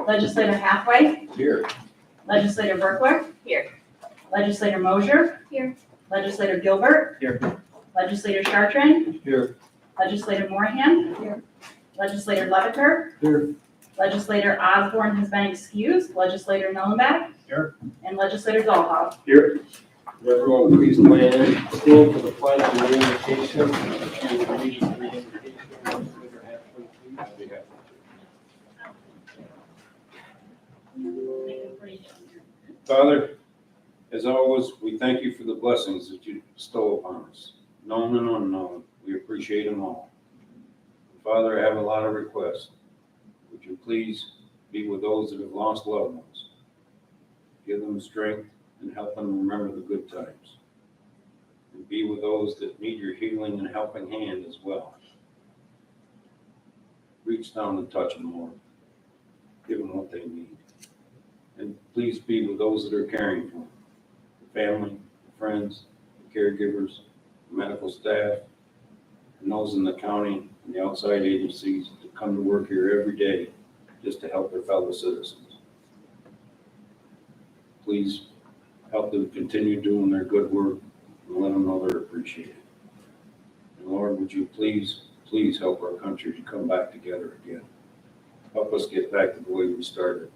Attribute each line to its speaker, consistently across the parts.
Speaker 1: Legislator Hathaway.
Speaker 2: Here.
Speaker 1: Legislator Berkler.
Speaker 3: Here.
Speaker 1: Legislator Mosier.
Speaker 3: Here.
Speaker 1: Legislator Gilbert.
Speaker 2: Here.
Speaker 1: Legislator Chartrand.
Speaker 2: Here.
Speaker 1: Legislator Moorhan.
Speaker 3: Here.
Speaker 1: Legislator Levitter.
Speaker 2: Here.
Speaker 1: Legislator Osborne has been excused. Legislator Nullenbach.
Speaker 2: Here.
Speaker 1: And Legislator Dahlhoff.
Speaker 2: Here. Everyone, please stand for the pledge and the invocation. Father, as always, we thank you for the blessings that you bestow upon us, known and unknown. We appreciate them all. Father, I have a lot of requests. Would you please be with those that have lost loved ones? Give them strength and help them remember the good times. And be with those that need your healing and helping hand as well. Reach down and touch them, Lord. Give them what they need. And please be with those that are caring for them, the family, the friends, the caregivers, the medical staff, and those in the county and the outside agencies that come to work here every day just to help their fellow citizens. Please help them continue doing their good work and let them know they're appreciated. And Lord, would you please help our country to come back together again. Help us get back to the way we started,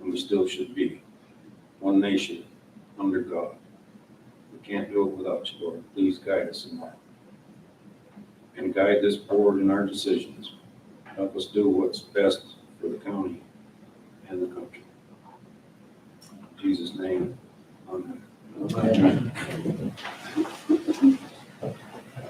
Speaker 2: and we still should be. One nation, under God. We can't do it without you, Lord. Please guide us in that. And guide this board in our decisions. Help us do what's best for the county and the country. In Jesus' name, amen.
Speaker 4: Amen.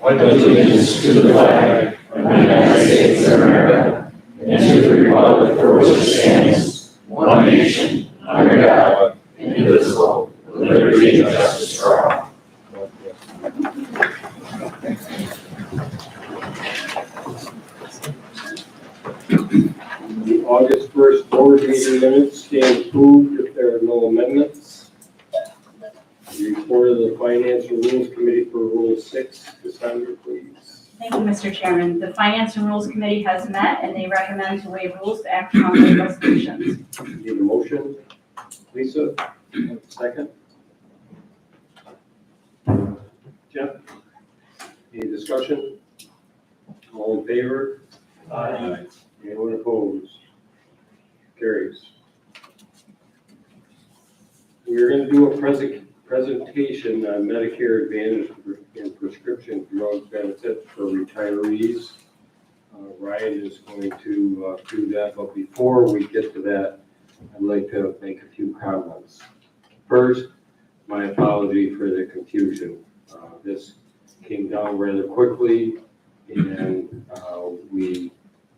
Speaker 4: I pledge allegiance to the flag of the United States of America and to the republic for which it stands, one nation, under God, indivisible, with liberty and justice for all.
Speaker 2: The August 1st board meeting minutes stand approved if there are no amendments. The report of the Finance and Rules Committee for Rule 6, Cassandra, please.
Speaker 1: Thank you, Mr. Chairman. The Finance and Rules Committee has met and they recommend to waive rules to act on the resolutions.
Speaker 2: Need a motion? Lisa, second. Jeff? Any discussion? All in favor?
Speaker 4: Aye.
Speaker 2: Anyone opposed? Carries. We're going to do a presentation on Medicare Advantage and prescription drug benefits for retirees. Ryan is going to do that, but before we get to that, I'd like to make a few comments. First, my apology for the confusion. This came down rather quickly, and we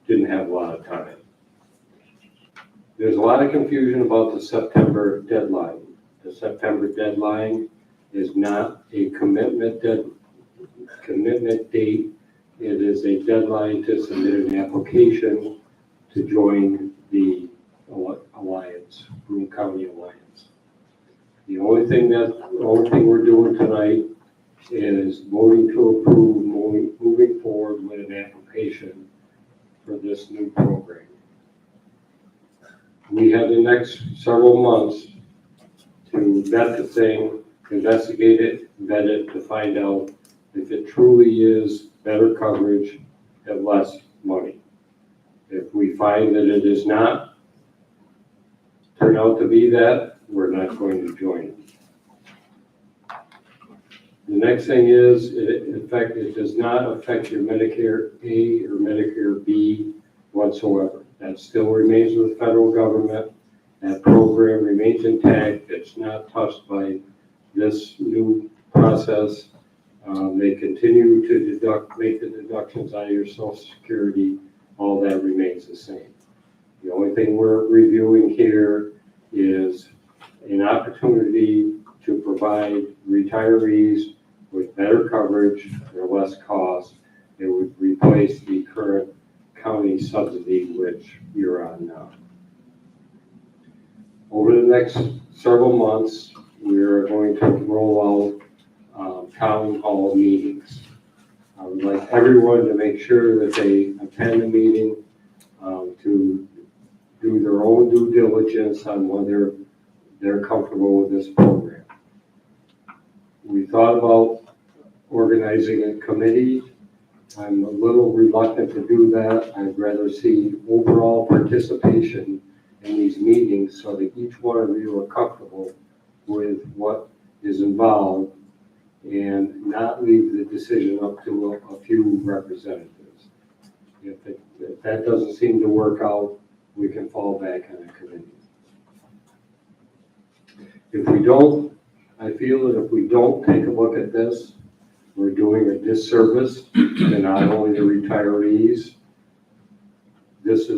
Speaker 2: didn't have a lot of time. There's a lot of confusion about the September deadline. The September deadline is not a commitment date. It is a deadline to submit an application to join the Alliance, Broome County Alliance. The only thing we're doing tonight is voting to approve moving forward with an application for this new program. We have the next several months to vet the thing, investigate it, vet it to find out if it truly is better coverage at less money. If we find that it is not, turn out to be that, we're not going to join it. The next thing is, it does not affect your Medicare A or Medicare B whatsoever. That still remains with the federal government. That program remains intact. It's not touched by this new process. They continue to make the deductions out of your Social Security. All that remains the same. The only thing we're reviewing here is an opportunity to provide retirees with better coverage or less cost. It would replace the current county subsidy, which you're on now. Over the next several months, we're going to roll out town hall meetings. I would like everyone to make sure that they attend the meeting to do do their own due diligence on whether they're comfortable with this program. We thought about organizing a committee. I'm a little reluctant to do that. I'd rather see overall participation in these meetings so that each one of you are comfortable with what is involved and not leave the decision up to a few representatives. If that doesn't seem to work out, we can fall back on a committee. If we don't, I feel that if we don't take a look at this, we're doing a disservice to not only the retirees. If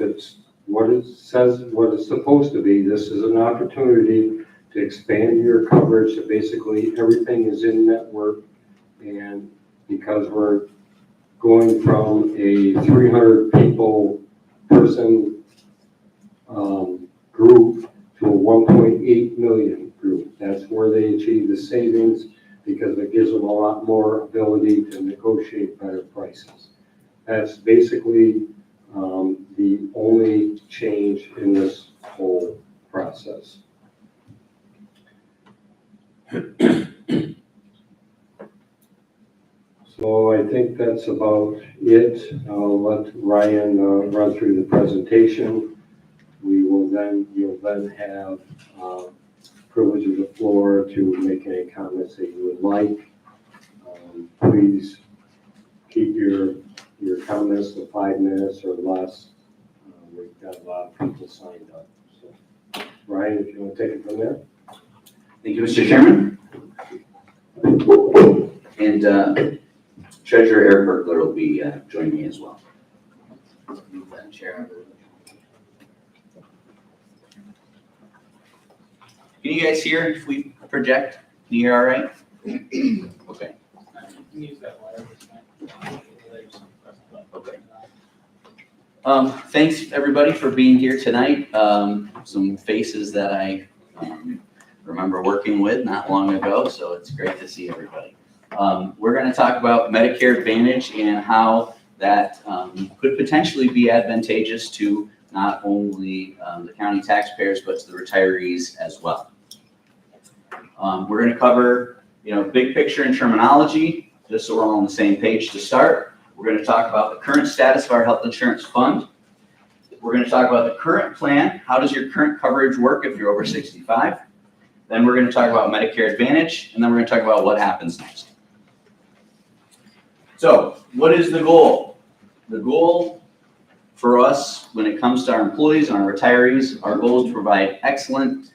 Speaker 2: it's what it says, what it's supposed to be, this is an opportunity to expand your coverage so basically everything is in network. And because we're going from a 300 person group to a 1.8 million group, that's where they achieve the savings, because it gives them a lot more ability to negotiate better prices. That's basically the only change in this whole process. So I think that's about it. I'll let Ryan run through the presentation. You'll then have privilege of the floor to make any comments that you would like. Please keep your comments to 5 minutes or less. We've got a lot of people signed up. So, Ryan, if you want to take it from there.
Speaker 3: Thank you, Mr. Chairman. And Treasurer Eric Berkler will be joining me as well. Move that chair. Can you guys hear if we project? Can you hear all right? Okay. Okay. Thanks everybody for being here tonight. Some faces that I remember working with not long ago, so it's great to see everybody. We're going to talk about Medicare Advantage and how that could potentially be advantageous to not only the county taxpayers, but to the retirees as well. We're going to cover, big picture and terminology, just so we're all on the same page to start. We're going to talk about the current status of our health insurance fund. We're going to talk about the current plan. How does your current coverage work if you're over 65? Then we're going to talk about Medicare Advantage, and then we're going to talk about what happens next. So, what is the goal? The goal for us when it comes to our employees and our retirees, our goal is to provide excellent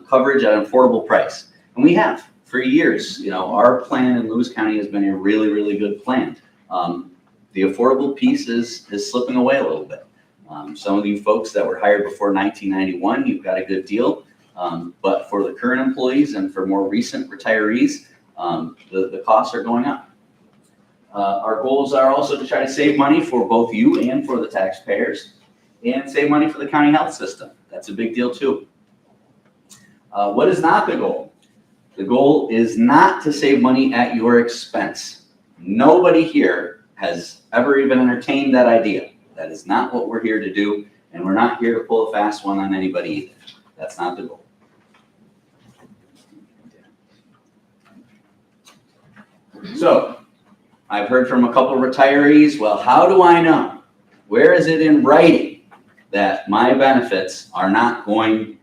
Speaker 3: coverage at an affordable price. And we have for years. Our plan in Lewis County has been a really, really good plan. The affordable piece is slipping away a little bit. Some of you folks that were hired before 1991, you've got a good deal. But for the current employees and for more recent retirees, the costs are going up. Our goals are also to try to save money for both you and for the taxpayers, and save money for the county health system. That's a big deal too. What is not the goal? The goal is not to save money at your expense. Nobody here has ever even entertained that idea. That is not what we're here to do, and we're not here to pull a fast one on anybody either. That's not the goal. So, I've heard from a couple of retirees, well, how do I know? Where is it in writing that my benefits are not going,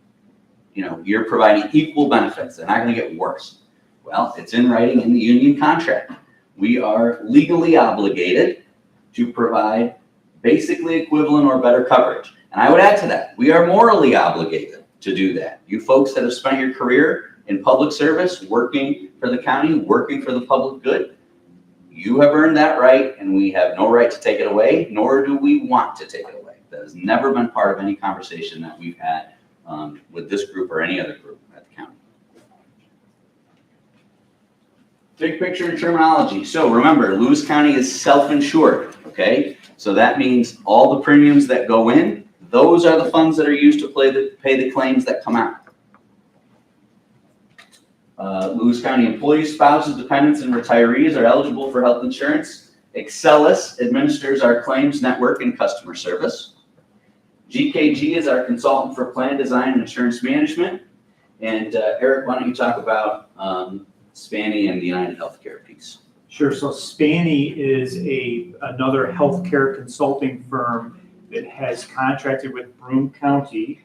Speaker 3: you're providing equal benefits, they're not going to get worse? Well, it's in writing in the union contract. We are legally obligated to provide basically equivalent or better coverage. And I would add to that, we are morally obligated to do that. You folks that have spent your career in public service, working for the county, working for the public good, you have earned that right, and we have no right to take it away, nor do we want to take it away. That has never been part of any conversation that we've had with this group or any other group at the county. Big picture and terminology. So remember, Lewis County is self-insured, okay? So that means all the premiums that go in, those are the funds that are used to pay the claims that come out. Lewis County employees, spouses, dependents, and retirees are eligible for health insurance. Excellus administers our claims network and customer service. GKG is our consultant for plan design and insurance management. And Eric, why don't you talk about Spanny and the United Healthcare piece?
Speaker 5: Sure. So Spanny is another healthcare consulting firm that has contracted with Broome County.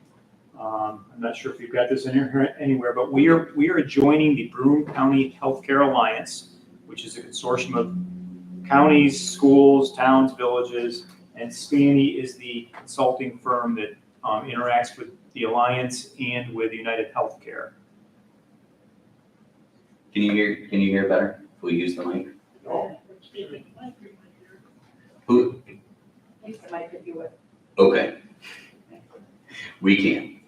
Speaker 5: I'm not sure if you've got this in here anywhere, but we are joining the Broome County Healthcare Alliance, which is a consortium of counties, schools, towns, villages, and Spanny is the consulting firm that interacts with the Alliance and with United Healthcare.
Speaker 3: Can you hear better if we use the mic? Who?
Speaker 1: Lisa might give you a
Speaker 3: Okay. We can.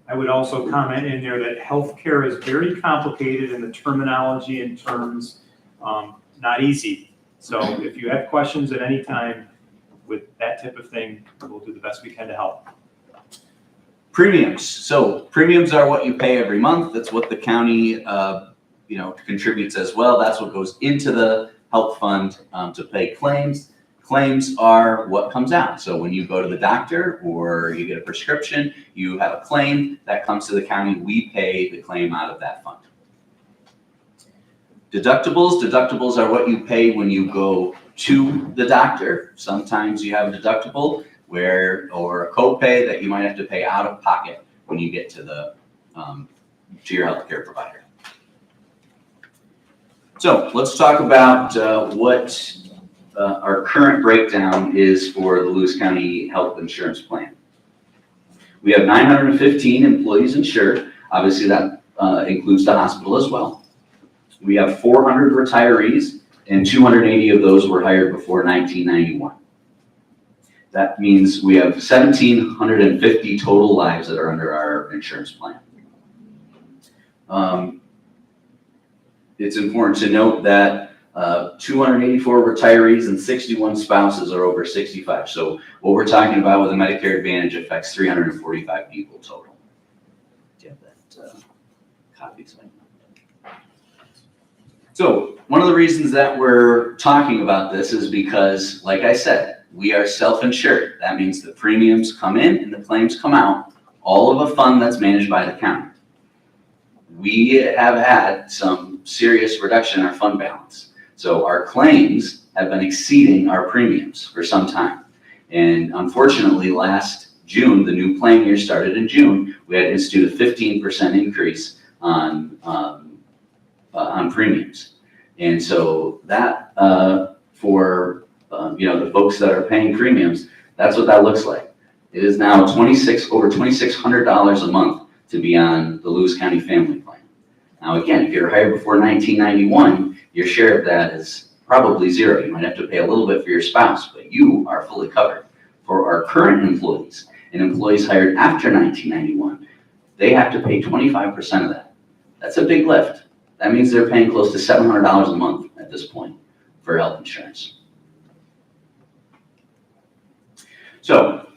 Speaker 5: I would also comment in there that healthcare is very complicated in the terminology and terms, not easy. So if you have questions at any time with that type of thing, we'll do the best we can to help.
Speaker 3: Premiums. So premiums are what you pay every month. That's what the county, contributes as well. That's what goes into the health fund to pay claims. Claims are what comes out. So when you go to the doctor or you get a prescription, you have a claim that comes to the county. We pay the claim out of that fund. Deductibles. Deductibles are what you pay when you go to the doctor. Sometimes you have a deductible or a copay that you might have to pay out of pocket when you get to to your healthcare provider. So let's talk about what our current breakdown is for the Lewis County Health Insurance Plan. We have 915 employees insured. Obviously that includes the hospital as well. We have 400 retirees and 280 of those were hired before 1991. That means we have 1,750 total lives that are under our insurance plan. It's important to note that 284 retirees and 61 spouses are over 65. So what we're talking about with the Medicare Advantage affects 345 people total. Do you have that copy? So one of the reasons that we're talking about this is because, like I said, we are self-insured. That means the premiums come in and the claims come out, all of a fund that's managed by the county. We have had some serious reduction in our fund balance. So our claims have been exceeding our premiums for some time. And unfortunately, last June, the new plan year started in June, we had to institute a 15% increase on premiums. And so that for the folks that are paying premiums, that's what that looks like. It is now over $2,600 a month to be on the Lewis County Family Plan. Now again, if you're hired before 1991, your share of that is probably zero. You might have to pay a little bit for your spouse, but you are fully covered. For our current employees and employees hired after 1991, they have to pay 25% of that. That's a big lift. That means they're paying close to $700 a month at this point for health insurance. So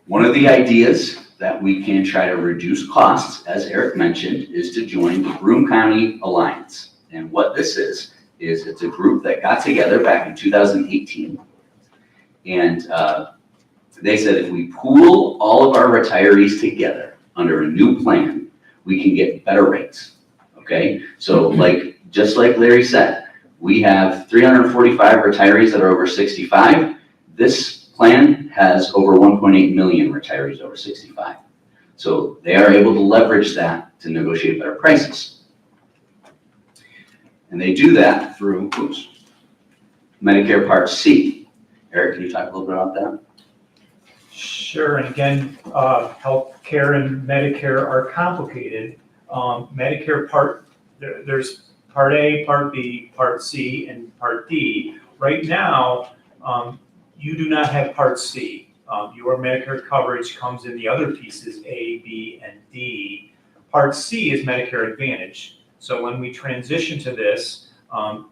Speaker 3: one of the ideas that we can try to reduce costs, as Eric mentioned, is to join the Broome County Alliance. And what this is it's a group that got together back in 2018. And they said if we pool all of our retirees together under a new plan, we can get better rates. Okay, so just like Larry said, we have 345 retirees that are over 65. This plan has over 1.8 million retirees over 65. So they are able to leverage that to negotiate better prices. And they do that through Medicare Part C. Eric, can you talk a little bit about that?
Speaker 5: Sure, and again, healthcare and Medicare are complicated. Medicare there's Part A, Part B, Part C, and Part D. Right now, you do not have Part C. Your Medicare coverage comes in the other pieces, A, B, and D. Part C is Medicare Advantage. So when we transition to this,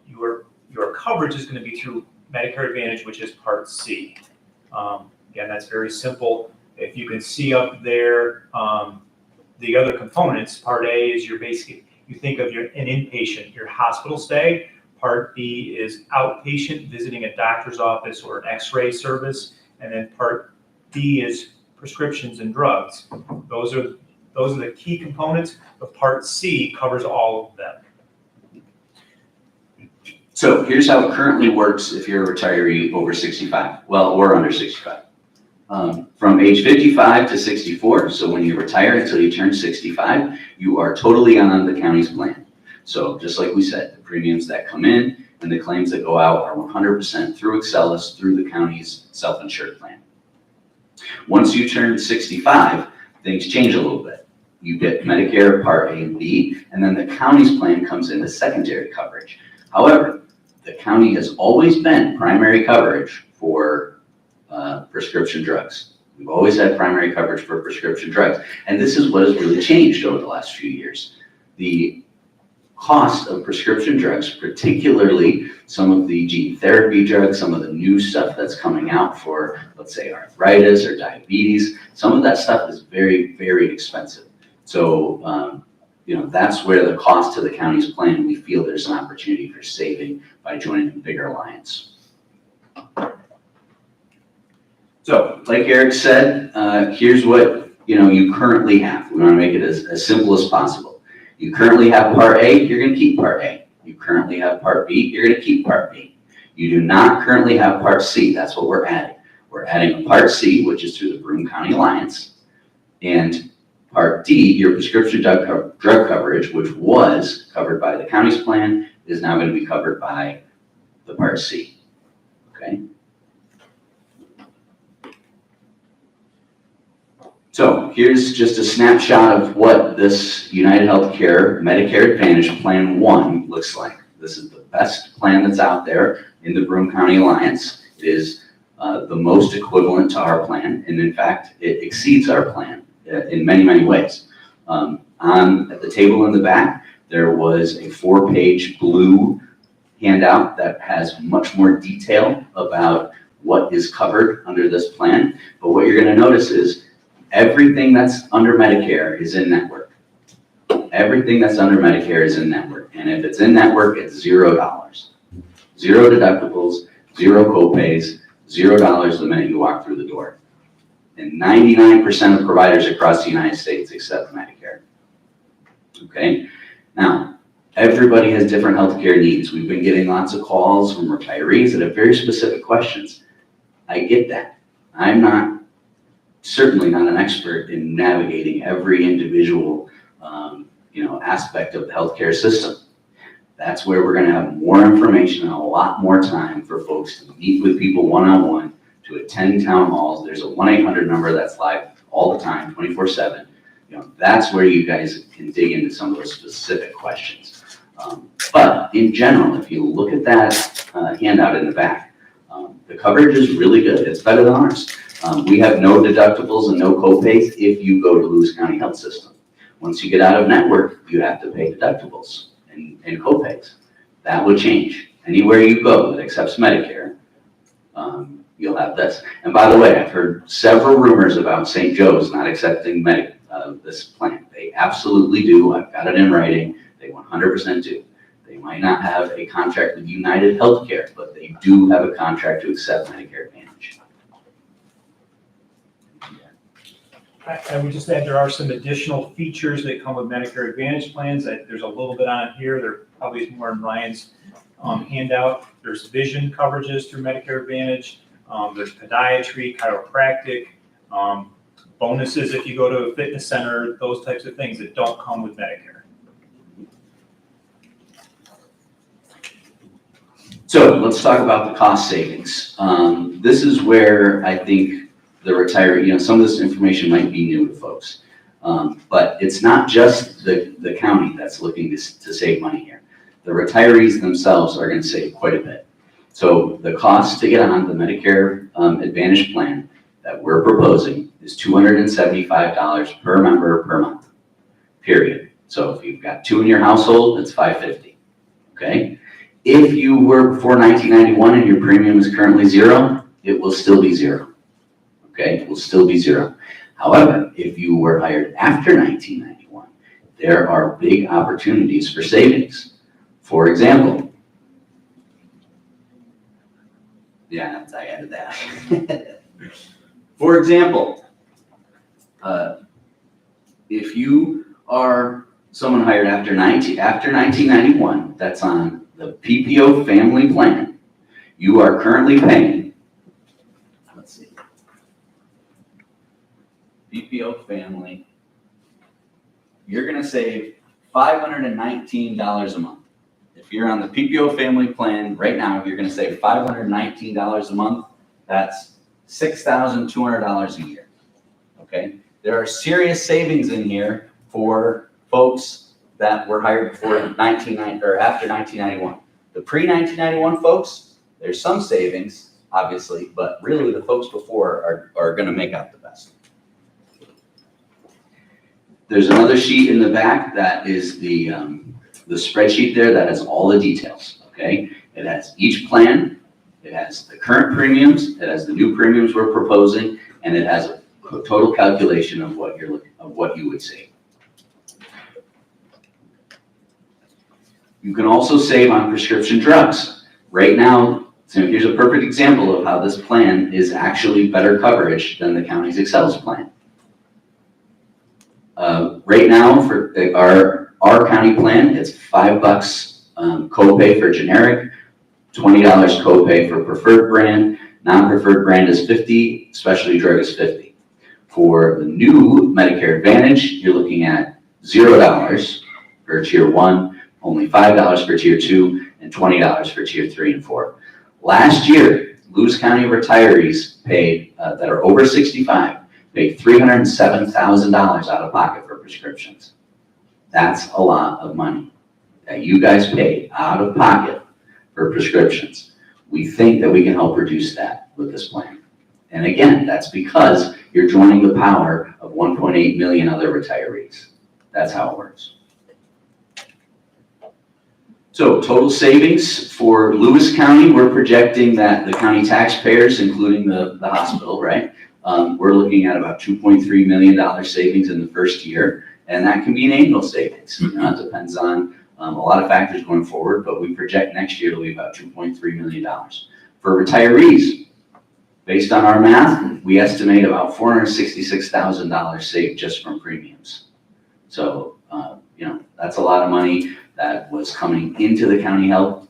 Speaker 5: your coverage is going to be through Medicare Advantage, which is Part C. Again, that's very simple. If you can see up there, the other components, Part A is your basic, you think of an inpatient, your hospital stay. Part B is outpatient, visiting a doctor's office or an x-ray service. And then Part D is prescriptions and drugs. Those are the key components, but Part C covers all of them.
Speaker 3: So here's how it currently works if you're a retiree over 65, well, or under 65. From age 55 to 64, so when you retire until you turn 65, you are totally on the county's plan. So just like we said, the premiums that come in and the claims that go out are 100% through Excellus, through the county's self-insured plan. Once you turn 65, things change a little bit. You get Medicare Part A and B, and then the county's plan comes into secondary coverage. However, the county has always been primary coverage for prescription drugs. We've always had primary coverage for prescription drugs. And this is what has really changed over the last few years. The cost of prescription drugs, particularly some of the gene therapy drugs, some of the new stuff that's coming out for, let's say, arthritis or diabetes, some of that stuff is very, very expensive. So, that's where the cost to the county's plan, we feel there's an opportunity for saving by joining a bigger alliance. So, like Eric said, here's what you currently have. We want to make it as simple as possible. You currently have Part A, you're going to keep Part A. You currently have Part B, you're going to keep Part B. You do not currently have Part C. That's what we're adding. We're adding a Part C, which is through the Broome County Alliance, and Part D, your prescription drug coverage, which was covered by the county's plan, is now going to be covered by the Part C. Okay. So here's just a snapshot of what this UnitedHealthcare Medicare Advantage Plan 1 looks like. This is the best plan that's out there in the Broome County Alliance. It is the most equivalent to our plan, and in fact, it exceeds our plan in many, many ways. At the table in the back, there was a 4-page blue handout that has much more detail about what is covered under this plan. But what you're going to notice is everything that's under Medicare is in network. Everything that's under Medicare is in network. And if it's in network, it's $0. 0 deductibles, 0 copays, $0 the minute you walk through the door. And 99% of providers across the United States accept Medicare. Okay? Now, everybody has different healthcare needs. We've been getting lots of calls from retirees that have very specific questions. I get that. I'm certainly not an expert in navigating every individual aspect of the healthcare system. That's where we're going to have more information and a lot more time for folks to meet with people one-on-one, to attend town halls. There's a 1-800 number that's live all the time, 24/7. That's where you guys can dig into some of those specific questions. But in general, if you look at that handout in the back, the coverage is really good. It's better than ours. We have no deductibles and no copays if you go to Lewis County Health System. Once you get out of network, you have to pay deductibles and copays. That will change. Anywhere you go that accepts Medicare, you'll have this. And by the way, I've heard several rumors about St. Joe's not accepting this plan. They absolutely do. I've got it in writing. They 100% do. They might not have a contract with United Healthcare, but they do have a contract to accept Medicare Advantage.
Speaker 5: I would just add there are some additional features that come with Medicare Advantage plans. There's a little bit on here. There probably is more in Ryan's handout. There's vision coverages through Medicare Advantage. There's podiatry, chiropractic, bonuses if you go to a fitness center, those types of things that don't come with Medicare.
Speaker 3: So let's talk about the cost savings. This is where I think the retiree, some of this information might be new to folks. But it's not just the county that's looking to save money here. The retirees themselves are going to save quite a bit. So the cost to get on the Medicare Advantage plan that we're proposing is $275 per member per month, period. So if you've got 2 in your household, it's $550, okay? If you were before 1991 and your premium is currently 0, it will still be 0, okay? It will still be 0. However, if you were hired after 1991, there are big opportunities for savings. For example, Yeah, I added that. For example, if you are someone hired after 1991, that's on the PPO family plan, you are currently paying, let's see, PPO family, you're gonna save $519 a month. If you're on the PPO family plan right now, you're gonna save $519 a month. That's $6,200 a year, okay? There are serious savings in here for folks that were hired before after 1991. The pre-1991 folks, there's some savings, obviously, but really the folks before are gonna make out the best. There's another sheet in the back that is the spreadsheet there that has all the details, okay? It has each plan, it has the current premiums, it has the new premiums we're proposing, and it has a total calculation of what you would save. You can also save on prescription drugs. Right now, so here's a perfect example of how this plan is actually better coverage than the county's Excel's plan. Right now, for our county plan, it's $5 copay for generic, $20 copay for preferred brand, non-preferred brand is $50, specialty drug is $50. For the new Medicare Advantage, you're looking at $0 for tier 1, only $5 for tier 2, and $20 for tier 3 and 4. Last year, Lewis County retirees paid, that are over 65, paid $307,000 out of pocket for prescriptions. That's a lot of money that you guys paid out of pocket for prescriptions. We think that we can help reduce that with this plan. And again, that's because you're joining the power of 1.8 million other retirees. That's how it works. So total savings for Lewis County, we're projecting that the county taxpayers, including the hospital, right? We're looking at about $2.3 million savings in the first year, and that can be an annual savings. You know, it depends on a lot of factors going forward, but we project next year to be about $2.3 million. For retirees, based on our math, we estimate about $466,000 saved just from premiums. So, you know, that's a lot of money that was coming into the county health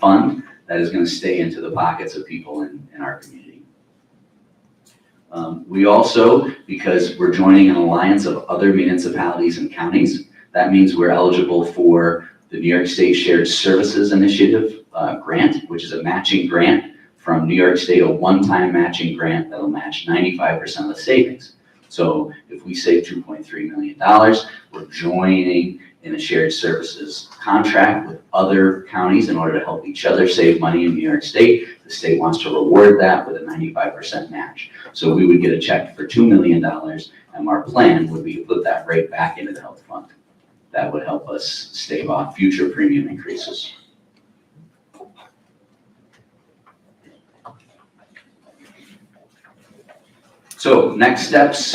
Speaker 3: fund that is going to stay into the pockets of people in our community. We also, because we're joining an alliance of other municipalities and counties, that means we're eligible for the New York State Shared Services Initiative grant, which is a matching grant from New York State, a one-time matching grant that'll match 95% of the savings. So if we save $2.3 million, we're joining in a shared services contract with other counties in order to help each other save money in New York State. The state wants to reward that with a 95% match. So we would get a check for $2 million, and our plan would be to put that right back into the health fund. That would help us stave off future premium increases. So next steps,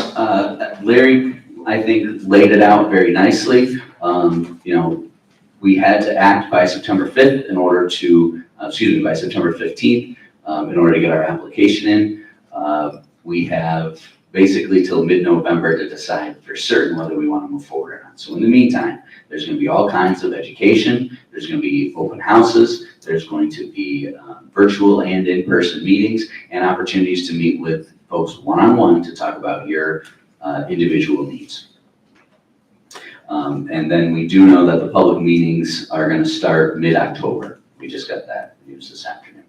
Speaker 3: Larry, I think, laid it out very nicely. You know, we had to act by September 5th in order to, by September 15th, in order to get our application in. We have basically till mid-November to decide for certain whether we want to move forward or not. So in the meantime, there's going to be all kinds of education. There's going to be open houses. There's going to be virtual and in-person meetings and opportunities to meet with folks one-on-one to talk about your individual needs. And then we do know that the public meetings are going to start mid-October. We just got that news this afternoon.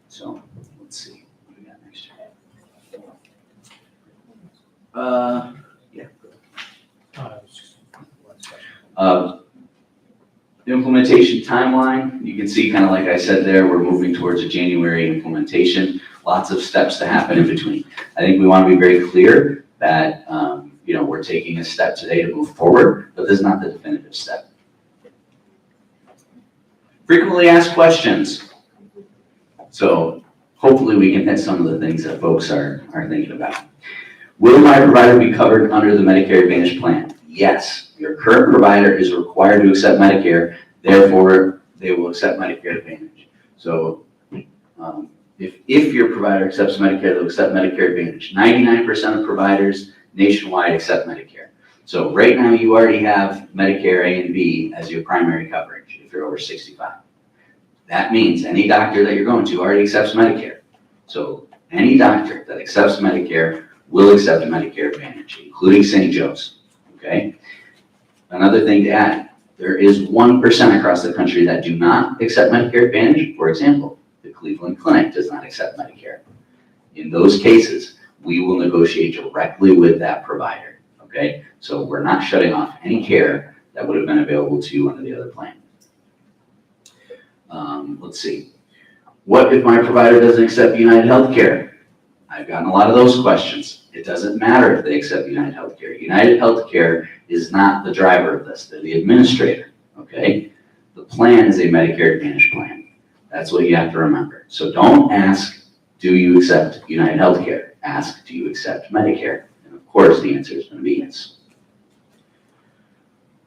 Speaker 3: So let's see what we got next year. The implementation timeline, you can see kind of like I said there, we're moving towards a January implementation. Lots of steps to happen in between. I think we want to be very clear that you know, we're taking a step today to move forward, but this is not the definitive step. Frequently asked questions. So hopefully we can hit some of the things that folks are thinking about. Will my provider be covered under the Medicare Advantage plan? Yes, your current provider is required to accept Medicare, therefore they will accept Medicare Advantage. So if your provider accepts Medicare, they'll accept Medicare Advantage. 99% of providers nationwide accept Medicare. So right now, you already have Medicare A and B as your primary coverage if you're over 65. That means any doctor that you're going to already accepts Medicare. So any doctor that accepts Medicare will accept Medicare Advantage, including St. Joe's, okay? Another thing to add, there is 1% across the country that do not accept Medicare Advantage. For example, the Cleveland Clinic does not accept Medicare. In those cases, we will negotiate directly with that provider, okay? So we're not shutting off any care that would have been available to you under the other plan. Let's see. What if my provider doesn't accept United Healthcare? I've gotten a lot of those questions. It doesn't matter if they accept United Healthcare. United Healthcare is not the driver of this. They're the administrator, okay? The plan is a Medicare Advantage plan. That's what you have to remember. So don't ask, do you accept United Healthcare? Ask, do you accept Medicare? And of course, the answer is going to be yes.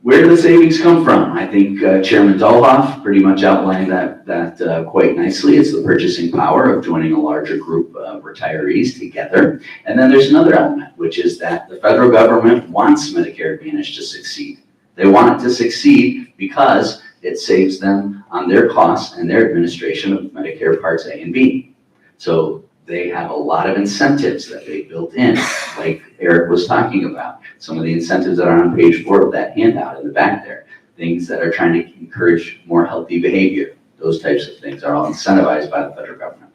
Speaker 3: Where do the savings come from? I think Chairman Dolhoff pretty much outlined that quite nicely. It's the purchasing power of joining a larger group of retirees together. And then there's another element, which is that the federal government wants Medicare Advantage to succeed. They want it to succeed because it saves them on their costs and their administration of Medicare Parts A and B. So they have a lot of incentives that they built in, like Eric was talking about. Some of the incentives that are on page 4 of that handout in the back there, things that are trying to encourage more healthy behavior. Those types of things are all incentivized by the federal government.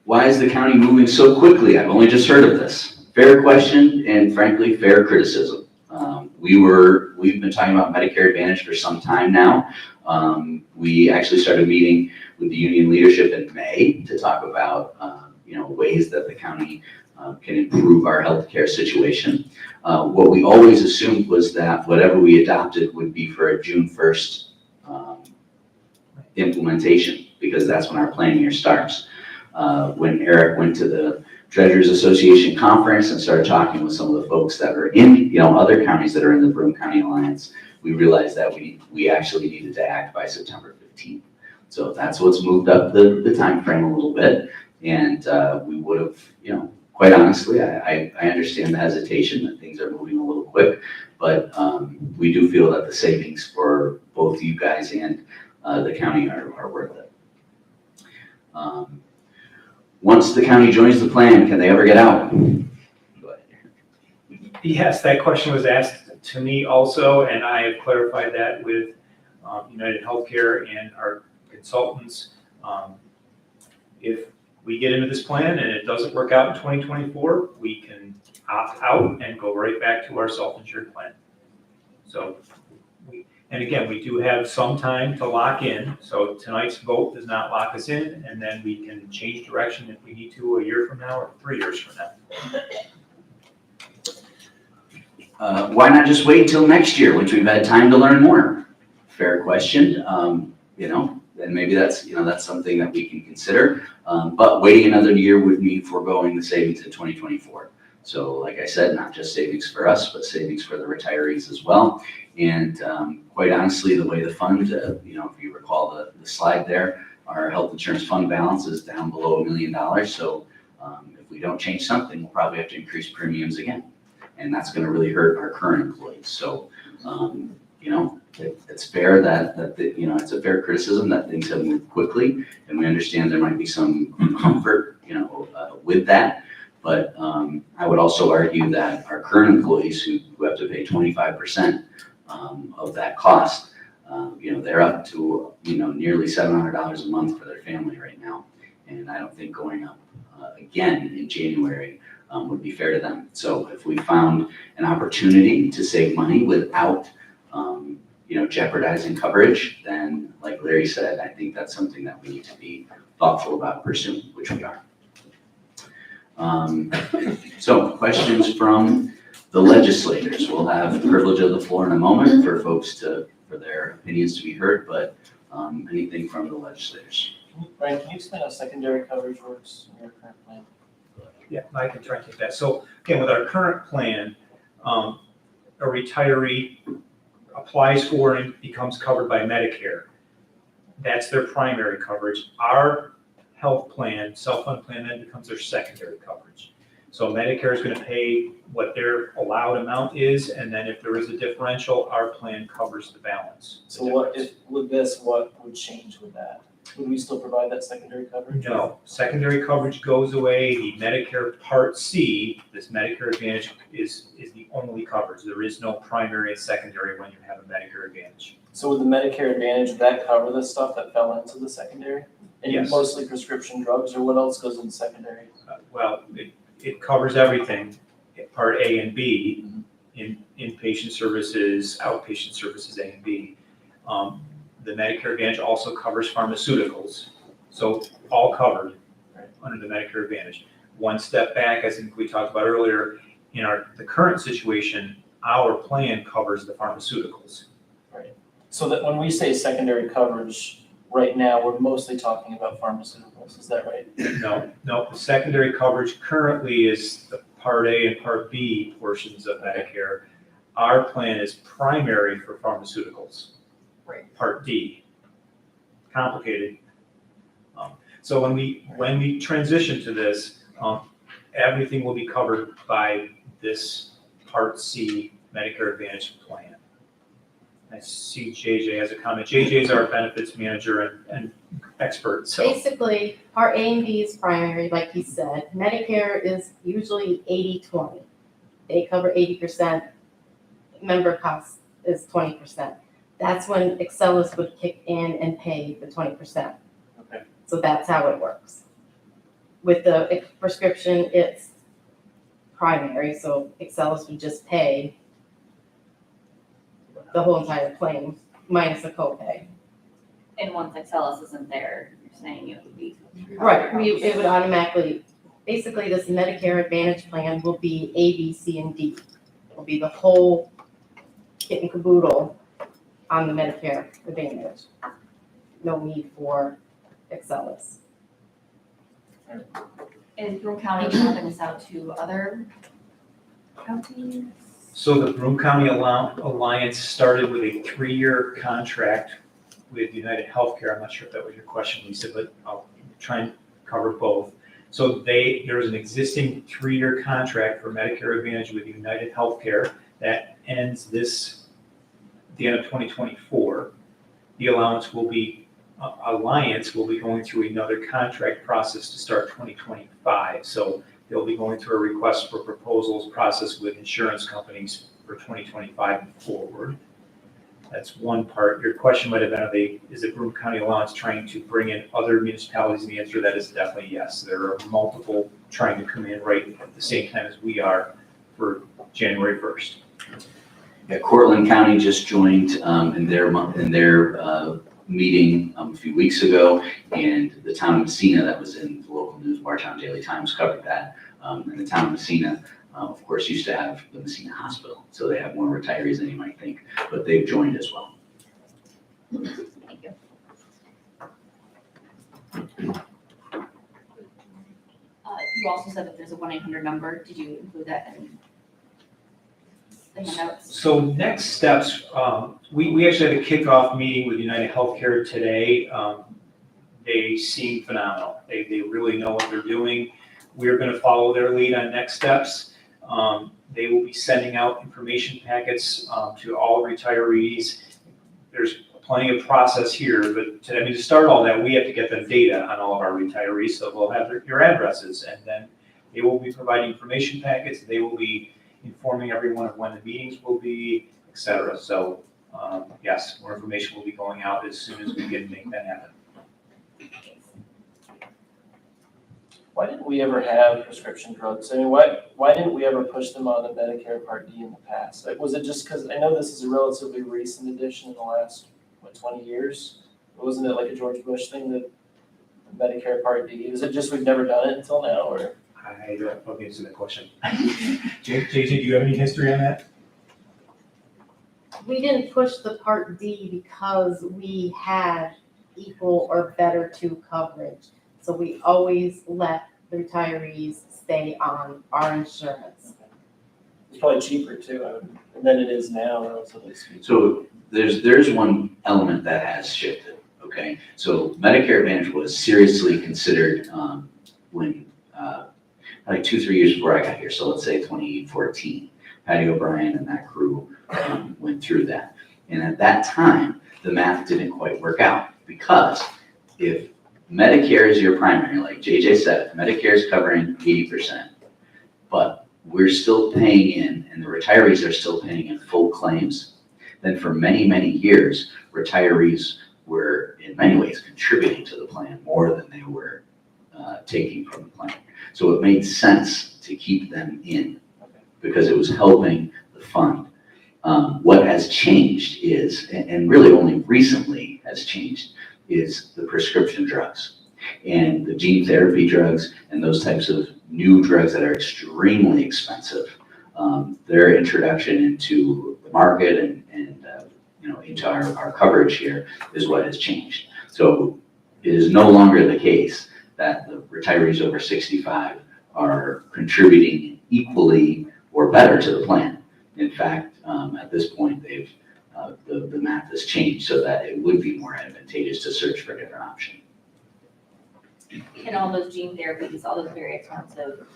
Speaker 3: Why is the county moving so quickly? I've only just heard of this. Fair question and frankly, fair criticism. We've been talking about Medicare Advantage for some time now. We actually started meeting with the union leadership in May to talk about ways that the county can improve our healthcare situation. What we always assumed was that whatever we adopted would be for a June 1st implementation, because that's when our plan year starts. When Eric went to the Treasurers Association conference and started talking with some of the folks that are in other counties that are in the Broome County Alliance, we realized that we actually needed to act by September 15th. So that's what's moved up the time frame a little bit. And we would have, quite honestly, I understand the hesitation that things are moving a little quick, but we do feel that the savings for both you guys and the county are worth it. Once the county joins the plan, can they ever get out? Go ahead.
Speaker 5: Yes, that question was asked to me also, and I have clarified that with United Healthcare and our consultants. If we get into this plan and it doesn't work out in 2024, we can opt out and go right back to our self-insured plan. So, and again, we do have some time to lock in. So tonight's vote does not lock us in, and then we can change direction if we need to a year from now or 3 years from now.
Speaker 3: Why not just wait until next year, once we've had time to learn more? Fair question. Then maybe that's something that we can consider. But waiting another year would mean foregoing the savings in 2024. So like I said, not just savings for us, but savings for the retirees as well. And quite honestly, the way the fund, if you recall the slide there, our health insurance fund balance is down below $1 million. So if we don't change something, we'll probably have to increase premiums again. And that's going to really hurt our current employees. So, it's fair that it's a fair criticism that things have moved quickly, and we understand there might be some comfort, with that. But I would also argue that our current employees who have to pay 25% of that cost, they're up to nearly $700 a month for their family right now, and I don't think going up again in January would be fair to them. So if we found an opportunity to save money without jeopardizing coverage, then like Larry said, I think that's something that we need to be thoughtful about pursuing, which we are. So questions from the legislators. We'll have the privilege of the floor in a moment for folks for their opinions to be heard, but anything from the legislators.
Speaker 6: Brian, can you explain how secondary coverage works in your current plan?
Speaker 5: Yeah, I can try and take that. So again, with our current plan, a retiree applies for and becomes covered by Medicare. That's their primary coverage. Our health plan, self-fund plan, then becomes their secondary coverage. So Medicare is gonna pay what their allowed amount is, and then if there is a differential, our plan covers the balance.
Speaker 6: So what, if, with this, what would change with that? Would we still provide that secondary coverage?
Speaker 5: No, secondary coverage goes away. The Medicare Part C, this Medicare Advantage is the only coverage. There is no primary and secondary when you have a Medicare Advantage.
Speaker 6: So with the Medicare Advantage, would that cover the stuff that fell into the secondary? And
Speaker 5: Yes.
Speaker 6: mostly prescription drugs, or what else goes in the secondary?
Speaker 5: Well, it covers everything, Part A and B, in inpatient services, outpatient services A and B. The Medicare Advantage also covers pharmaceuticals, so all covered under the Medicare Advantage. One step back, as I think we talked about earlier, in the current situation, our plan covers the pharmaceuticals.
Speaker 6: So that when we say secondary coverage, right now, we're mostly talking about pharmaceuticals, is that right?
Speaker 5: No, the secondary coverage currently is the Part A and Part B portions of Medicare. Our plan is primary for pharmaceuticals.
Speaker 1: Right.
Speaker 5: Part D, complicated. So when we transition to this, everything will be covered by this Part C Medicare Advantage plan. I see JJ has a comment. JJ is our benefits manager and expert, so.
Speaker 7: Basically, Part A and B is primary, like he said. Medicare is usually 80-20. They cover 80%, member cost is 20%. That's when Excellus would kick in and pay the 20%.
Speaker 6: Okay.
Speaker 7: So that's how it works. With the prescription, it's primary, so Excellus would just pay the whole entire claim minus the copay.
Speaker 8: And once Excellus isn't there, you're saying it would be.
Speaker 7: Right, it would automatically, basically this Medicare Advantage plan will be A, B, C, and D. It'll be the whole kit and caboodle on the Medicare Advantage. No need for Excellus.
Speaker 8: Is Broome County mapping this out to other counties?
Speaker 5: So the Broome County Alliance started with a 3-year contract with United Healthcare. I'm not sure if that was your question, Lisa, but I'll try and cover both. So there's an existing 3-year contract for Medicare Advantage with United Healthcare that ends the end of 2024. The Alliance will be going through another contract process to start 2025. So they'll be going through a request for proposals process with insurance companies for 2025 and forward. That's one part. Your question might have been, is the Broome County Alliance trying to bring in other municipalities? And the answer to that is definitely yes. There are multiple trying to come in right at the same time as we are for January 1st.
Speaker 3: Yeah, Cortland County just joined in their meeting a few weeks ago, and the town of Messina, that was in the local news, Bartown Daily Times covered that. And the town of Messina, of course, used to have the Messina Hospital, so they have more retirees than you might think, but they've joined as well.
Speaker 8: Thank you. You also said that there's a 1-800 number. Did you include that in the handouts?
Speaker 5: So next steps, we actually had a kickoff meeting with United Healthcare today. They seem phenomenal. They really know what they're doing. We're going to follow their lead on next steps. They will be sending out information packets to all retirees. There's plenty of process here, but to start all that, we have to get them data on all of our retirees, so we'll have your addresses, and then they will be providing information packets. They will be informing everyone of when the meetings will be, et cetera. So, yes, more information will be going out as soon as we can make that happen.
Speaker 6: Why didn't we ever have prescription drugs? I mean, why didn't we ever push them on the Medicare Part D in the past? Like, was it just because, I know this is a relatively recent addition in the last, 20 years? Wasn't it like a George Bush thing, that Medicare Part D? Is it just we've never done it until now, or?
Speaker 5: I don't know the answer to that question. JJ, do you have any history on that?
Speaker 7: We didn't push the Part D because we had equal or better to coverage. So we always let the retirees stay on our insurance.
Speaker 6: It's probably cheaper too, than it is now, relatively speaking.
Speaker 3: So there's one element that has shifted, okay? So Medicare Advantage was seriously considered when, like 2-3 years before I got here, so let's say 2014. Patty O'Brien and that crew went through that. And at that time, the math didn't quite work out, because if Medicare is your primary, like JJ said, if Medicare is covering 80%, but we're still paying in, and the retirees are still paying in full claims, then for many, many years, retirees were in many ways contributing to the plan more than they were taking from the plan. So it made sense to keep them in because it was helping the fund. What has changed is, and really only recently has changed, is the prescription drugs and the gene therapy drugs and those types of new drugs that are extremely expensive. Their introduction into the market and into our coverage here is what has changed. So it is no longer the case that the retirees over 65 are contributing equally or better to the plan. In fact, at this point, the math has changed so that it would be more advantageous to search for a different option.
Speaker 8: And all those gene therapies, all those very expensive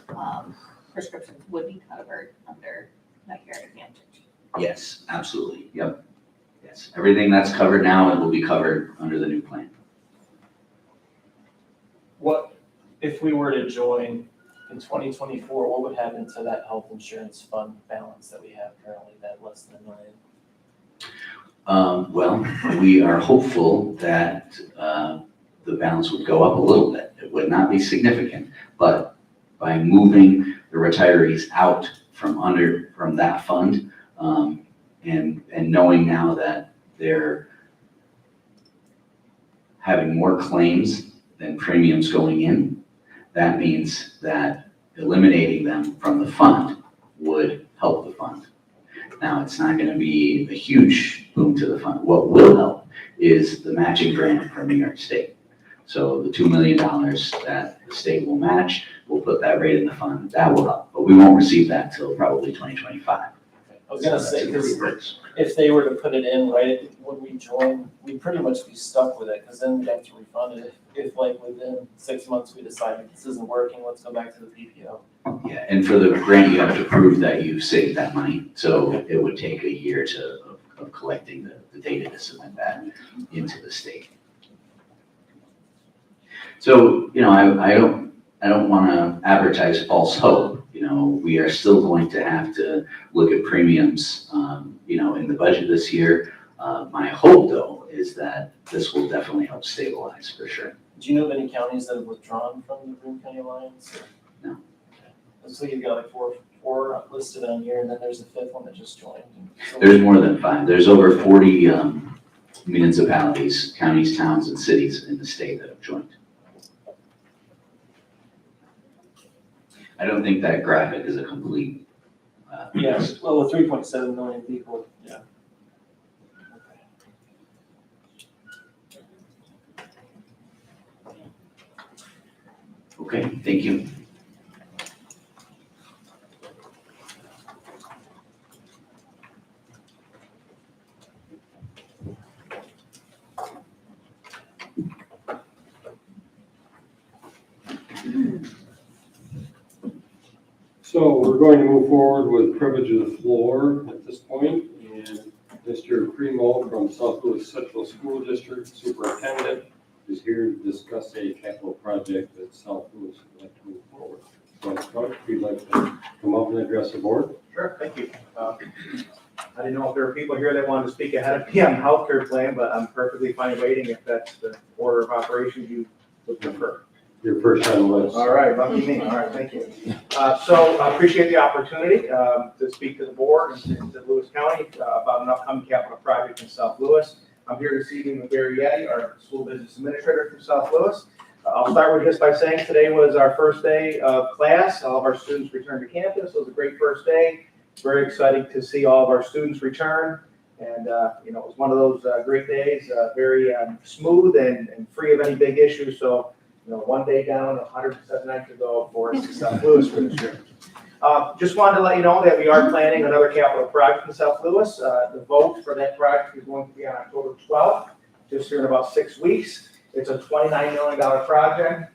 Speaker 8: prescriptions would be covered under Medicare Advantage.
Speaker 3: Yes, absolutely. Yep. Yes, everything that's covered now, it will be covered under the new plan.
Speaker 6: What, if we were to join in 2024, what would happen to that health insurance fund balance that we have currently, that less than $1 million?
Speaker 3: Well, we are hopeful that the balance would go up a little bit. It would not be significant, but by moving the retirees out from that fund, and knowing now that they're having more claims than premiums going in, that means that eliminating them from the fund would help the fund. Now, it's not going to be a huge boom to the fund. What will help is the matching grant from New York State. So the $2 million that the state will match, we'll put that right in the fund. That will help, but we won't receive that till probably 2025
Speaker 6: I was gonna say, because if they were to put it in, right, when we join, we'd pretty much be stuck with it, because then we'd have to refund it. If like within 6 months we decided this isn't working, let's go back to the PPO.
Speaker 3: Yeah, and for the grant, you have to prove that you've saved that money. So it would take a year of collecting the data to submit that into the state. So, I don't want to advertise false hope. We are still going to have to look at premiums, in the budget this year. My hope, though, is that this will definitely help stabilize for sure.
Speaker 6: Do you know of any counties that have withdrawn from the Boone County Alliance?
Speaker 3: No.
Speaker 6: Okay. Looks like you've got like four listed on here, and then there's a fifth one that just joined. So
Speaker 3: There's more than 5. There's over 40 municipalities, counties, towns, and cities in the state that have joined. I don't think that graphic is a complete.
Speaker 6: Yes, well, with 3.7 million people, yeah.
Speaker 3: Okay, thank you.
Speaker 2: So we're going to move forward with privilege of the floor at this point, and Mr. Primo from South Louis Central School District Superintendent is here to discuss a capital project that South Louis would like to move forward. So, Coach, if you'd like to come up and address the board.
Speaker 9: Sure, thank you. I didn't know if there were people here that wanted to speak ahead of me on the healthcare plan, but I'm perfectly fine waiting if that's the order of operations you would prefer.
Speaker 2: Your first on the list.
Speaker 9: All right, lucky me. All right, thank you. So I appreciate the opportunity to speak to the board and to Lewis County about an upcoming capital project in South Louis. I'm here this evening with Barry Yeti, our school business administrator from South Louis. I'll start with just by saying today was our first day of class. All of our students returned to campus. It was a great first day. Very exciting to see all of our students return. And, it was one of those great days, very smooth and free of any big issues. So, one day down, 107 nights to go for South Louis for this year. Just wanted to let you know that we are planning another capital project in South Louis. The vote for that project is going to be on October 12th. just here in about 6 weeks. It's a $29 million project.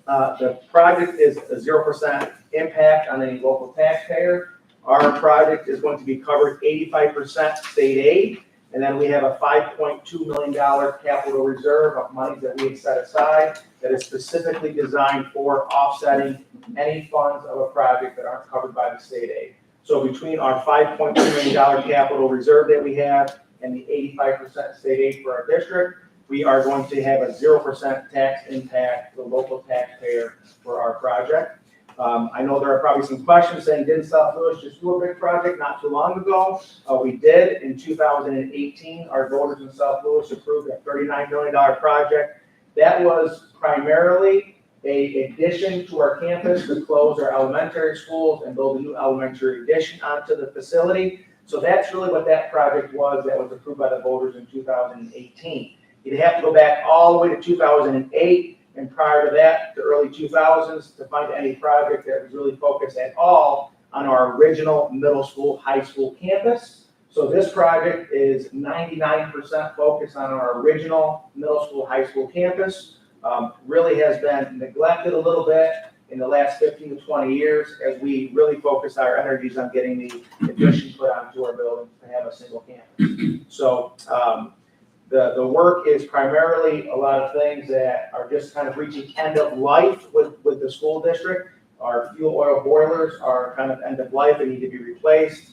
Speaker 9: The project is a 0% impact on any local taxpayer. Our project is going to be covered 85% state aid, and then we have a $5.2 million capital reserve of money that we have set aside that is specifically designed for offsetting any funds of a project that aren't covered by the state aid. So between our $5.2 million capital reserve that we have and the 85% state aid for our district, we are going to have a 0% tax impact to the local taxpayer for our project. I know there are probably some questions saying, didn't South Louis just do a big project not too long ago? We did in 2018. Our voters in South Louis approved a $39 million project. That was primarily a addition to our campus to close our elementary schools and build a new elementary addition onto the facility. So that's really what that project was that was approved by the voters in 2018. You'd have to go back all the way to 2008 and prior to that, the early 2000s, to find any project that was really focused at all on our original middle school, high school campus. So this project is 99% focused on our original middle school, high school campus. Really has been neglected a little bit in the last 15 to 20 years as we really focus our energies on getting the addition put onto our building to have a single campus. So the work is primarily a lot of things that are just kind of reaching end of life with the school district. Our fuel oil boilers are kind of end of life and need to be replaced.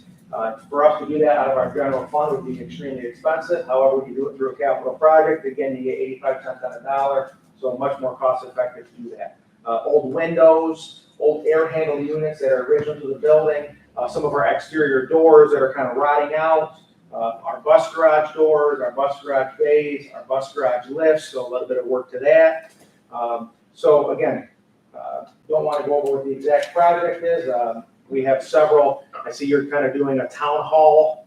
Speaker 9: For us to do that out of our general fund would be extremely expensive. However, we can do it through a capital project. Again, you get 85 cents on a dollar, so much more cost effective to do that. Old windows, old air handle units that are original to the building, some of our exterior doors that are kind of rotting out, our bus garage doors, our bus garage bays, our bus garage lifts, so a little bit of work to that. So again, don't want to go over what the exact project is. We have several. I see you're kind of doing a town hall,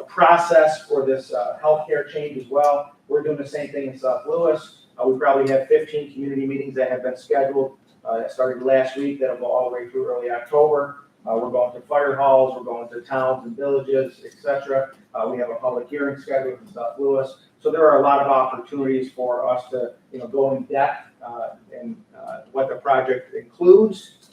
Speaker 9: process for this healthcare change as well. We're doing the same thing in South Louis. We probably have 15 community meetings that have been scheduled. That started last week. That'll go all the way through early October. We're going to fire halls. We're going to towns and villages, etc. We have a public hearing scheduled in South Louis. So there are a lot of opportunities for us to, go in depth in what the project includes.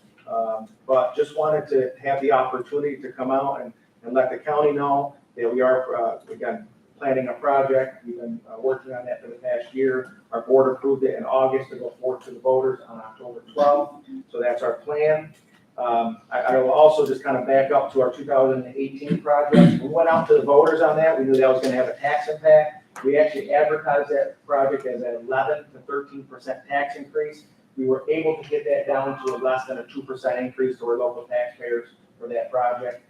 Speaker 9: But just wanted to have the opportunity to come out and let the county know that we are, again, planning a project. We've been working on that for the past year. Our board approved it in August to go forward to the voters on October 12th. So that's our plan. I will also just kind of back up to our 2018 project. We went out to the voters on that. We knew that was going to have a tax impact. We actually advertised that project as an 11 to 13% tax increase. We were able to get that down to less than a 2% increase to our local taxpayers for that project,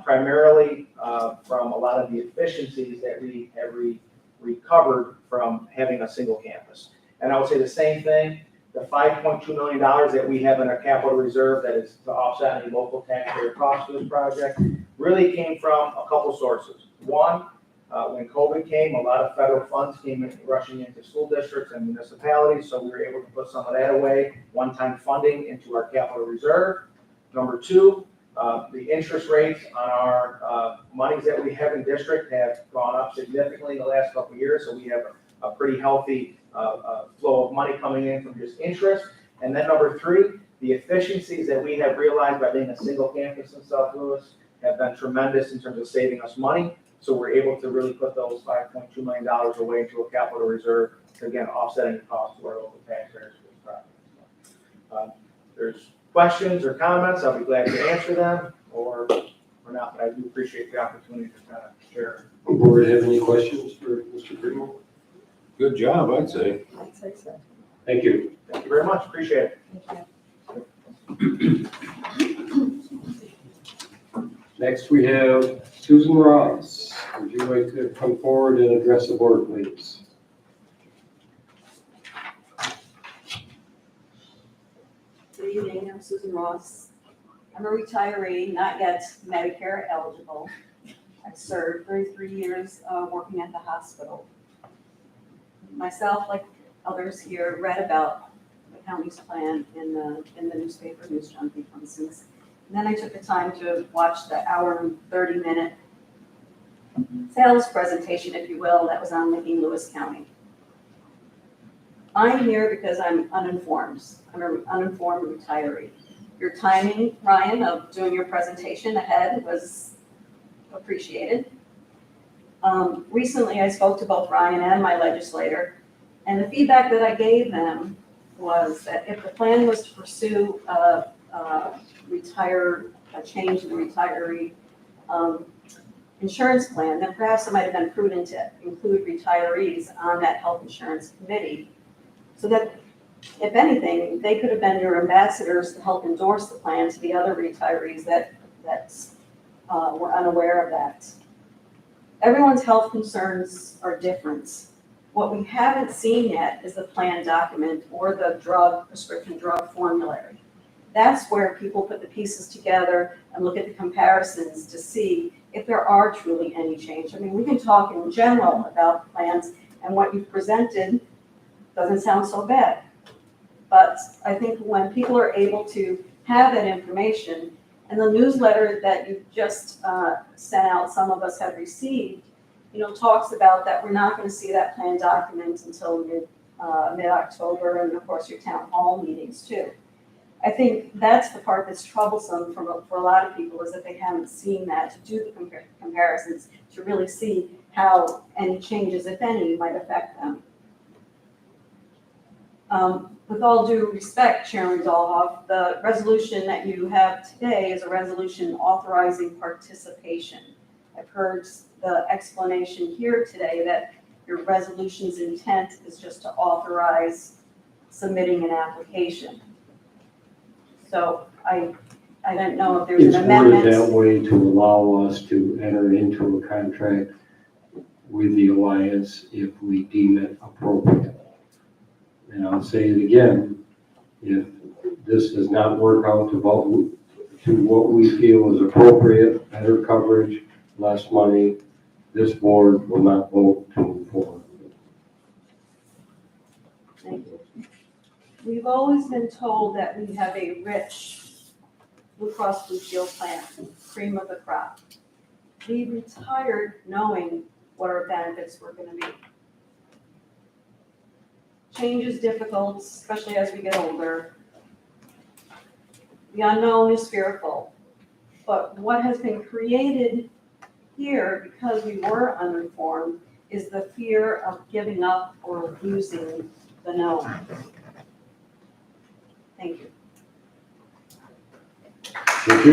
Speaker 9: primarily from a lot of the efficiencies that we have recovered from having a single campus. And I would say the same thing. The $5.2 million that we have in our capital reserve that is to offset any local taxpayer costs for this project really came from a couple sources. One, when COVID came, a lot of federal funds came in rushing into school districts and municipalities, so we were able to put some of that away, one-time funding into our capital reserve. Number two, the interest rates on our monies that we have in district have gone up significantly in the last couple of years, so we have a pretty healthy flow of money coming in from just interest. And then number three, the efficiencies that we have realized by being a single campus in South Louis have been tremendous in terms of saving us money. So we're able to really put those $5.2 million away into a capital reserve to, again, offsetting the cost to our local taxpayers for this project. There's questions or comments, I'll be glad to answer them, or not, but I do appreciate the opportunity to kind of share.
Speaker 2: Board have any questions for Mr. Primo?
Speaker 4: Good job, I'd say.
Speaker 1: I'd say so.
Speaker 2: Thank you.
Speaker 9: Thank you very much, appreciate it.
Speaker 2: Next, we have Susan Ross. Would you like to come forward and address the board, please?
Speaker 10: Good evening, I'm Susan Ross. I'm a retiree, not yet Medicare eligible. I've served 33 years working at the hospital. Myself, like others here, read about the county's plan in the newspaper, News Junkie, for instance. And then I took the time to watch the hour and 30-minute sales presentation, if you will, that was on Licking Lewis County. I'm here because I'm uninformed. I'm an uninformed retiree. Your timing, Ryan, of doing your presentation ahead was appreciated. Recently, I spoke to both Ryan and my legislator, and the feedback that I gave them was that if the plan was to pursue a change in the retiree insurance plan, then perhaps it might have been prudent to include retirees on that health insurance committee, so that, if anything, they could have been your ambassadors to help endorse the plan to the other retirees that were unaware of that. Everyone's health concerns are different. What we haven't seen yet is the plan document or the prescription drug formulary. That's where people put the pieces together and look at the comparisons to see if there are truly any change. I mean, we can talk in general about plans, and what you've presented doesn't sound so bad. But I think when people are able to have that information, and the newsletter that you just sent out, some of us have received, talks about that we're not going to see that plan document until mid-October, and of course your town hall meetings too. I think that's the part that's troublesome for a lot of people, is that they haven't seen that, to do the comparisons, to really see how any changes, if any, might affect them. With all due respect, Chairman Dahlhoff, the resolution that you have today is a resolution authorizing participation. I've heard the explanation here today that your resolution's intent is just to authorize submitting an application. So I don't know if there's
Speaker 2: It's
Speaker 10: an
Speaker 2: worded
Speaker 10: amendment.
Speaker 2: that way to allow us to enter into a contract with the Alliance if we deem it appropriate. And I'll say it again, if this does not work out to what we feel is appropriate, better coverage, less money, this board will not vote to move forward.
Speaker 10: Thank you. We've always been told that we have a rich Blue Cross Blue Shield plan, cream of the crop. We retired knowing what our benefits were going to be. Change is difficult, especially as we get older. The unknown is fearful. But what has been created here, because we were uninformed, is the fear of giving up or losing the known. Thank you.
Speaker 2: Thank you.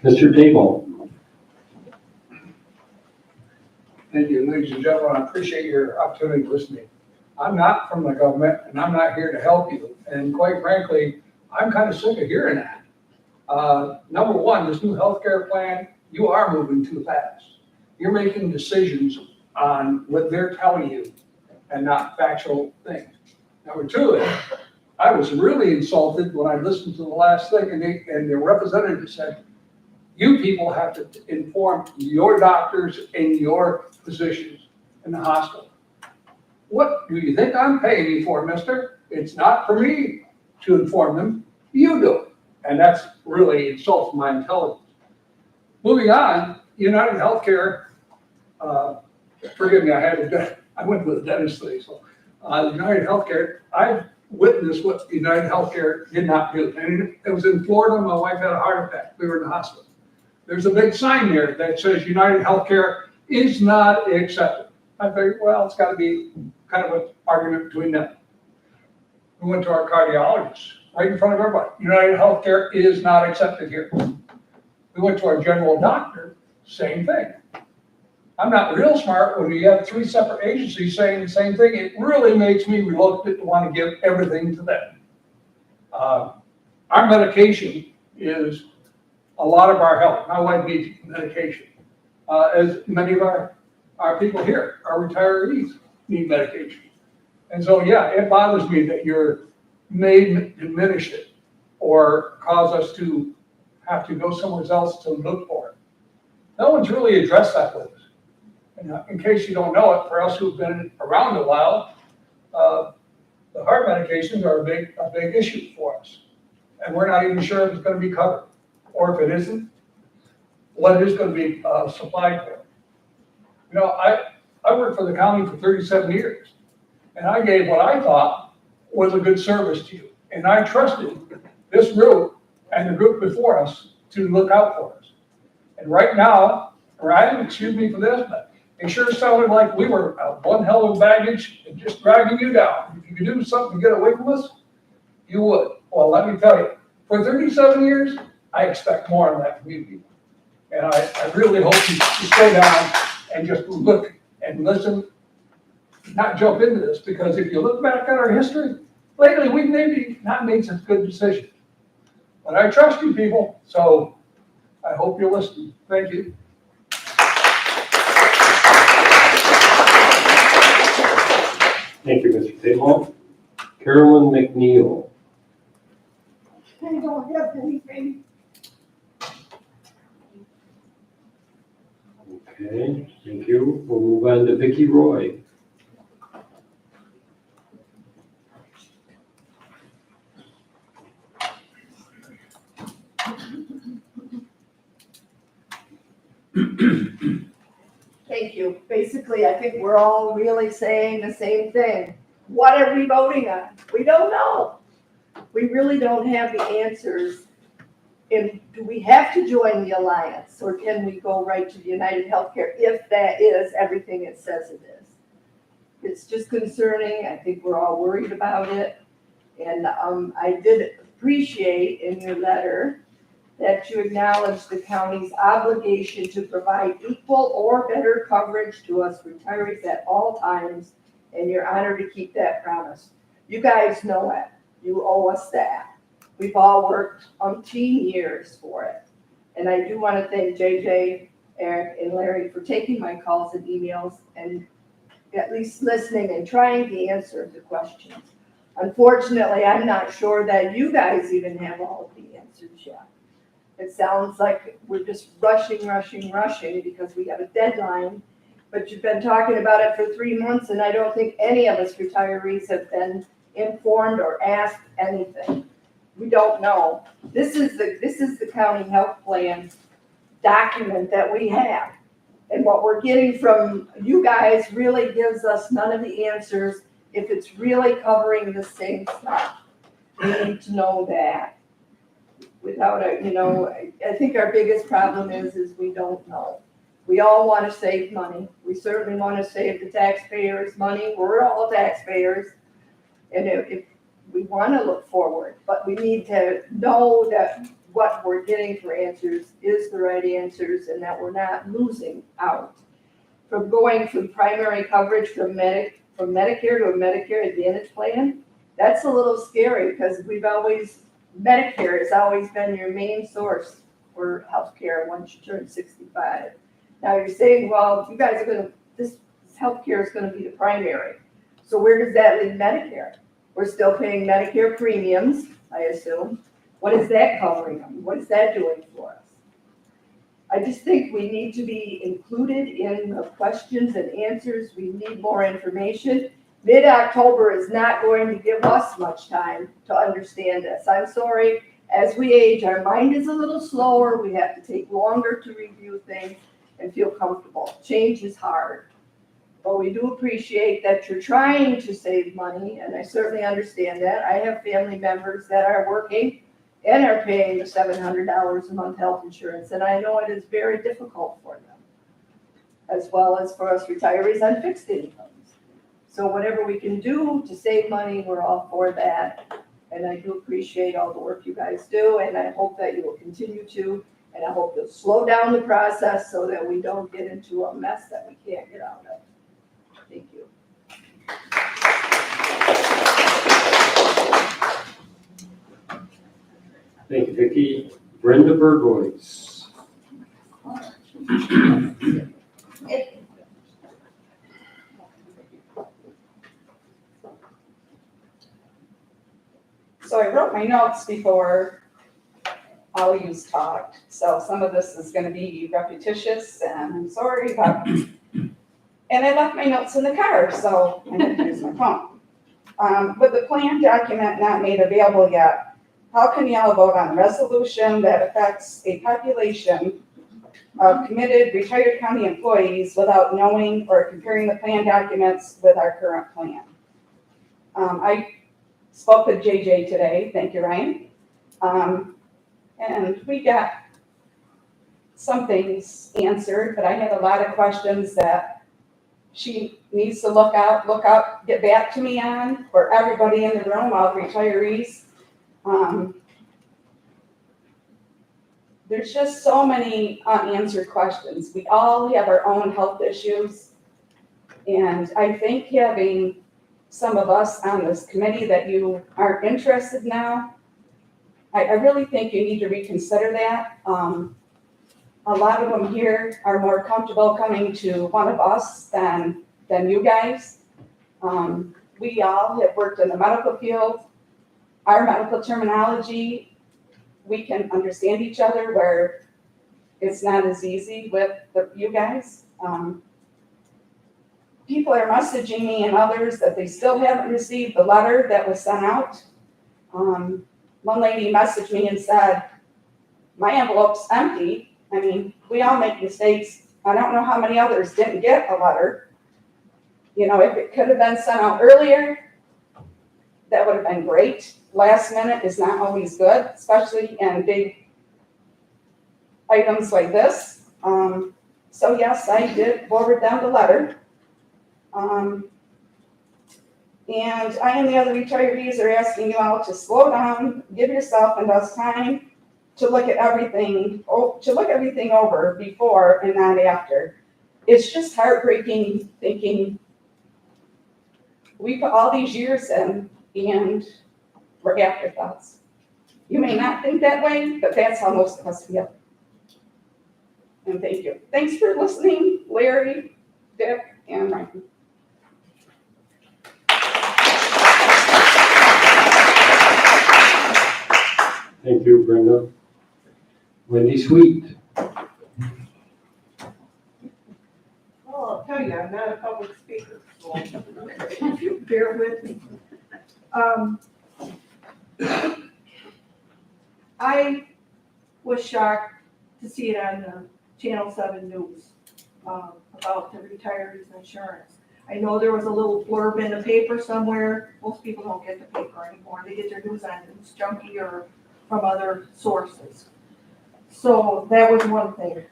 Speaker 2: Mr. Table.
Speaker 11: Thank you, ladies and gentlemen. I appreciate your opportunity to listen to me. I'm not from the government, and I'm not here to help you. And quite frankly, I'm kind of sick of hearing that. Number one, this new healthcare plan, you are moving too fast. You're making decisions on what they're telling you and not factual things. Number two, I was really insulted when I listened to the last thing, and the representative said, you people have to inform your doctors and your physicians in the hospital. What do you think I'm paying you for, mister? It's not for me to inform them, you do it. And that's really insults my intelligence. Moving on, United Healthcare, forgive me, I went with a dentist today, so United Healthcare, I've witnessed what United Healthcare did not do. And it was in Florida, my wife had a heart attack, we were in the hospital. There's a big sign there that says United Healthcare is not accepted. I figured, well, it's got to be kind of an argument between them. We went to our cardiologist, right in front of everybody. United Healthcare is not accepted here. We went to our general doctor, same thing. I'm not real smart when you have 3 separate agencies saying the same thing. It really makes me reluctant to want to give everything to them. Our medication is a lot of our health. My wife needs medication. As many of our people here, our retirees, need medication. And so, yeah, it bothers me that you're may diminish it or cause us to have to go somewhere else to look for it. No one's really addressed that with us. And in case you don't know it, for us who've been around a while, the heart medications are a big issue for us. And we're not even sure if it's going to be covered. Or if it isn't, what is gonna be, supplied for. You know, I worked for the county for 37 years, and I gave what I thought was a good service to you. And I trusted this group and the group before us to look out for us. And right now, Ryan, excuse me for this, but it sure sounded like we were one hell of baggage and just dragging you down. If you could do something to get away from us, you would. Well, let me tell you, for 37 years, I expect more of that from you people. And I really hope you stay down and just look and listen, not jump into this, because if you look back at our history, lately, we've maybe not made some good decisions. But I trust you people, so I hope you're listening. Thank you.
Speaker 2: Thank you, Mr. Table. Carolyn McNeil.
Speaker 12: I don't have anything.
Speaker 2: Okay, thank you. We'll move on to Vicki Roy.
Speaker 12: Thank you. Basically, I think we're all really saying the same thing. What are we voting on? We don't know. We really don't have the answers. And do we have to join the alliance, or can we go right to the United Healthcare if that is everything it says it is? It's just concerning. I think we're all worried about it. And I did appreciate in your letter that you acknowledge the county's obligation to provide equal or better coverage to us retirees at all times, and you're honored to keep that promise. You guys know it. You owe us that. We've all worked umpteen years for it. And I do want to thank JJ, Eric, and Larry for taking my calls and emails and at least listening and trying to answer the questions. Unfortunately, I'm not sure that you guys even have all of the answers yet. It sounds like we're just rushing because we have a deadline, but you've been talking about it for 3 months, and I don't think any of us retirees have been informed or asked anything. We don't know. This is the county health plan document that we have. And what we're getting from you guys really gives us none of the answers if it's really covering the same stuff. We need to know that. Without I think our biggest problem is we don't know. We all want to save money. We certainly want to save the taxpayers money. We're all taxpayers. And if we want to look forward, but we need to know that what we're getting for answers is the right answers and that we're not losing out. From going from primary coverage from Medicare to a Medicare Advantage plan, that's a little scary because Medicare has always been your main source for healthcare once you turn 65. Now you're saying, well, you guys are this healthcare is going to be the primary. So where does that leave Medicare? We're still paying Medicare premiums, I assume. What is that covering? What is that doing for us? I just think we need to be included in the questions and answers. We need more information. Mid-October is not going to give us much time to understand this. I'm sorry, as we age, our mind is a little slower. We have to take longer to review things and feel comfortable. Change is hard. But we do appreciate that you're trying to save money, and I certainly understand that. I have family members that are working and are paying the $700 a month health insurance, and I know it is very difficult for them, as well as for us retirees on fixed incomes. So whatever we can do to save money, we're all for that. And I do appreciate all the work you guys do, and I hope that you will continue to, and I hope you'll slow down the process so that we don't get into a mess that we can't get out of. Thank you.
Speaker 2: Thank you, Vicki. Brenda Burgoyes.
Speaker 13: So I wrote my notes before all of you talked, so some of this is gonna be repetitious, and I'm sorry, but, and I left my notes in the car, so I had to use my phone. With the plan document not made available yet, how can y'all vote on a resolution that affects a population of committed retired county employees without knowing or comparing the plan documents with our current plan. I spoke with JJ today, thank you, Ryan. And we got some things answered, but I had a lot of questions that she needs to look up, get back to me on, for everybody in the room, all the retirees. There's just so many unanswered questions. We all have our own health issues. And I think having some of us on this committee that you aren't interested now, I really think you need to reconsider that. A lot of them here are more comfortable coming to one of us than you guys. We all have worked in the medical field. Our medical terminology, we can understand each other where it's not as easy with you guys. People are messaging me and others that they still haven't received the letter that was sent out. One lady messaged me and said, my envelope's empty. I mean, we all make mistakes. I don't know how many others didn't get a letter. You know, if it could have been sent out earlier, that would have been great. Last minute is not always good, especially in big items like this. So yes, I did forward them the letter. And I and the other retirees are asking you all to slow down, give yourself enough time to look at everything, over before and not after. It's just heartbreaking thinking we put all these years in and we're afterthoughts. You may not think that way, but that's how most of us feel. And thank you. Thanks for listening, Larry, Dick, and Ryan.
Speaker 2: Thank you, Brenda. Wendy Sweet.
Speaker 12: Oh, I'll tell you, I'm not a public speaker, so if you bear with me. I was shocked to see it on the Channel 7 News about the retirees' insurance. I know there was a little blurb in the paper somewhere. Most people don't get the paper anymore. They get their news on News Junkie or from other sources. So that was one thing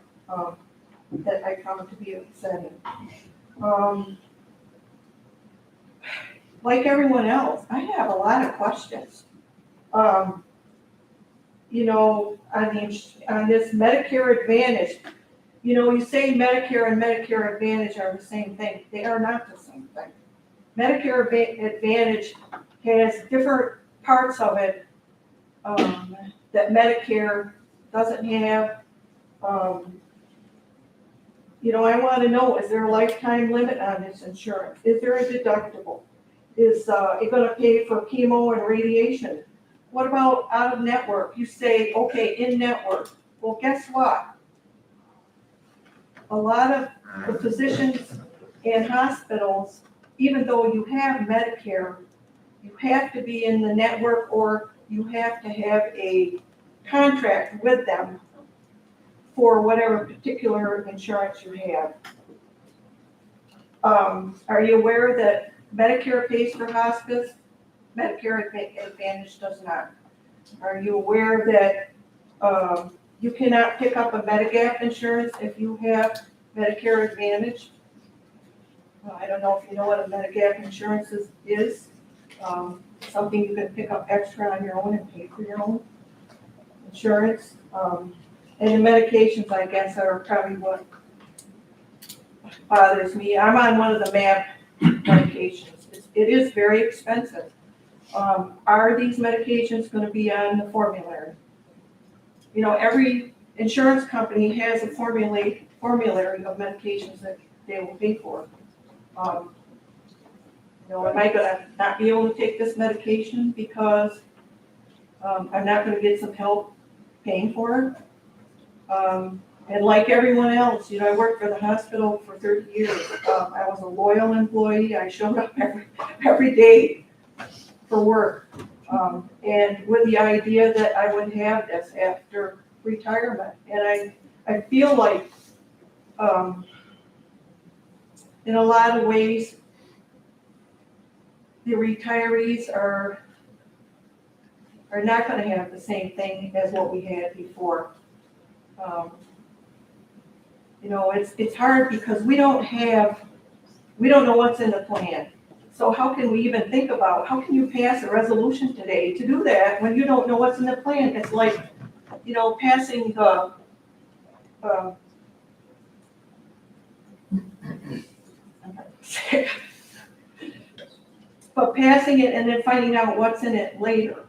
Speaker 12: that I found to be upsetting. Like everyone else, I have a lot of questions. You know, on this Medicare Advantage, you know, you say Medicare and Medicare Advantage are the same thing. They are not the same thing. Medicare Advantage has different parts of it that Medicare doesn't have. You know, I want to know, is there a lifetime limit on this insurance? Is there a deductible? Is it going to pay for chemo and radiation? What about out of network? You say, okay, in network. Well, guess what? A lot of the physicians and hospitals, even though you have Medicare, you have to be in the network or you have to have a contract with them for whatever particular insurance you have. Are you aware that Medicare pays for hospice? Medicare Advantage does not. Are you aware that you cannot pick up a Medigap insurance if you have Medicare Advantage? I don't know if you know what a Medigap insurance is. Something you can pick up extra on your own and pay for your own insurance. And the medications, I guess, are probably what bothers me. I'm on one of the MAB medications. It is very expensive. Are these medications going to be on the formulary? You know, every insurance company has a formulary of medications that they will pay for. You know, am I going to not be able to take this medication because I'm not going to get some help paying for it? And like everyone else, you know, I worked for the hospital for 30 years. I was a loyal employee. I showed up every day for work. And with the idea that I would have this after retirement. And I feel like, in a lot of ways, the retirees are not gonna have the same thing as what we had before. You know, it's hard because we don't know what's in the plan. So how can we even think about, how can you pass a resolution today to do that when you don't know what's in the plan? It's like, you know, passing the, but passing it and then finding out what's in it later.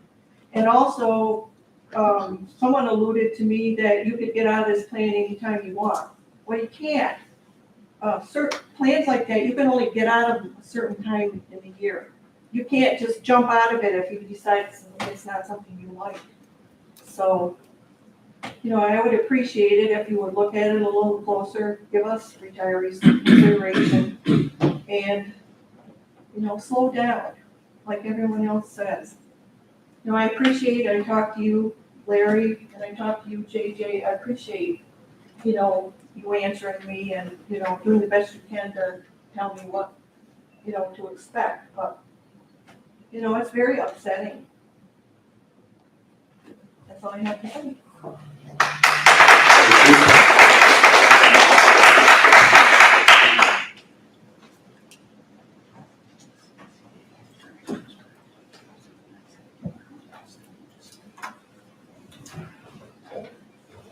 Speaker 12: And also, someone alluded to me that you could get out of this plan anytime you want. Well, you can't. Certain plans like that, you can only get out of a certain time in the year. You can't just jump out of it if you decide it's not something you like. So, you know, I would appreciate it if you would look at it a little closer, give us retirees some consideration, and, you know, slow down, like everyone else says. You know, I talked to you, Larry, and I talked to you, JJ, I appreciate, you know, you answering me and, you know, doing the best you can to tell me what, you know, to expect, but, you know, it's very upsetting. That's all I have to say.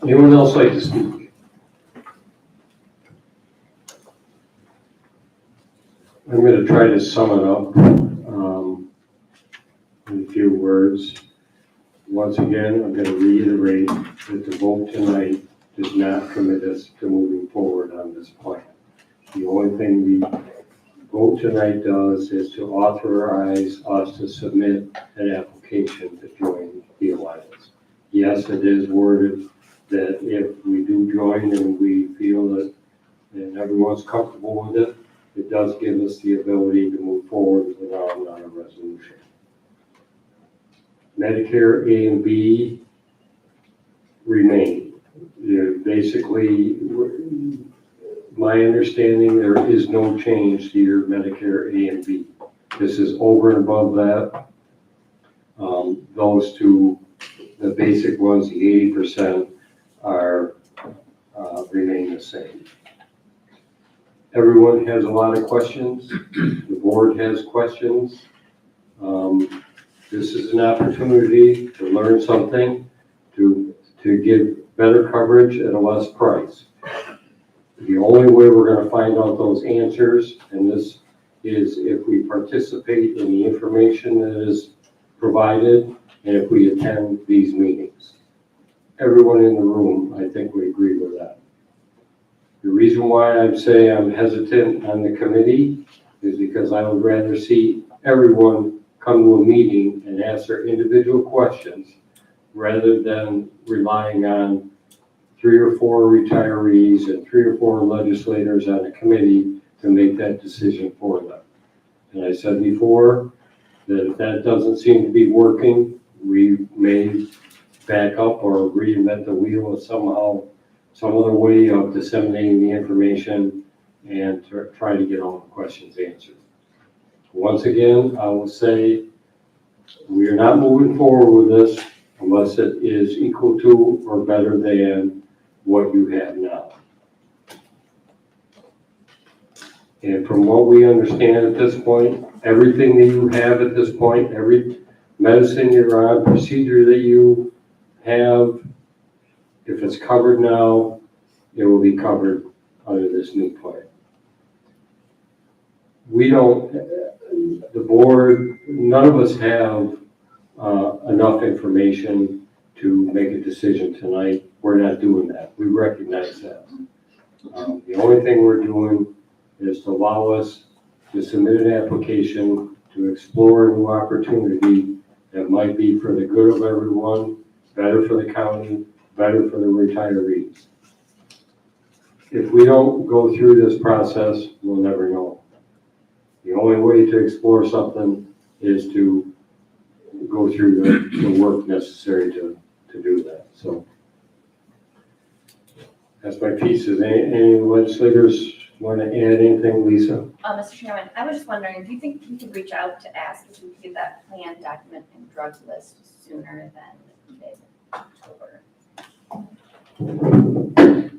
Speaker 2: Anyone else like to speak? I'm going to try to sum it up in a few words. Once again, I'm going to reiterate that the vote tonight does not commit us to moving forward on this plan. The only thing the vote tonight does is to authorize us to submit an application to join the alliance. Yes, it is worded that if we do join and we feel that and everyone's comfortable with it, it does give us the ability to move forward without a resolution. Medicare A and B remain. Basically, my understanding, there is no change to your Medicare A and B. This is over and above that. Those two, the basic ones, the 80% are remain the same. Everyone has a lot of questions. The board has questions. This is an opportunity to learn something, to give better coverage at a less price. The only way we're going to find out those answers, and this is if we participate in the information that is provided and if we attend these meetings. Everyone in the room, I think, would agree with that. The reason why I'm saying I'm hesitant on the committee is because I would rather see everyone come to a meeting and ask their individual questions rather than relying on 3 or 4 retirees and 3 or 4 legislators on a committee to make that decision for them. And I said before that if that doesn't seem to be working, we may back up or reinvent the wheel somehow, some other way of disseminating the information and to try to get all the questions answered. Once again, I will say we are not moving forward with this unless it is equal to or better than what you have now. And from what we understand at this point, everything that you have at this point, every medicine you're on, procedure that you have, if it's covered now, it will be covered under this new plan. We don't, the board, none of us have enough information to make a decision tonight. We're not doing that. We recognize that. The only thing we're doing is to allow us to submit an application to explore a new opportunity that might be for the good of everyone, better for the county, better for the retirees. If we don't go through this process, we'll never know. The only way to explore something is to go through the work necessary to do that. So That's my piece. Does any legislators want to add anything, Lisa?
Speaker 8: Mr. Chairman, I was just wondering, do you think we could reach out to ask if we could get that plan, document, and drug list sooner than mid-October?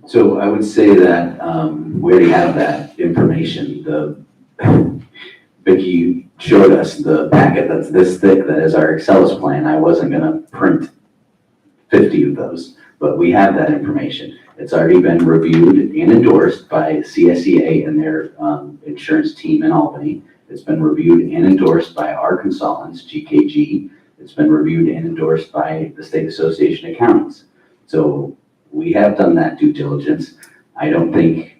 Speaker 3: So I would say that we already have that information. Vicki showed us the packet that's this thick that is our Excel plan. I wasn't gonna print 50 of those, but we have that information. It's already been reviewed and endorsed by CSEA and their insurance team in Albany. It's been reviewed and endorsed by our consultants, GKG. It's been reviewed and endorsed by the State Association of Counties. So we have done that due diligence. I don't think,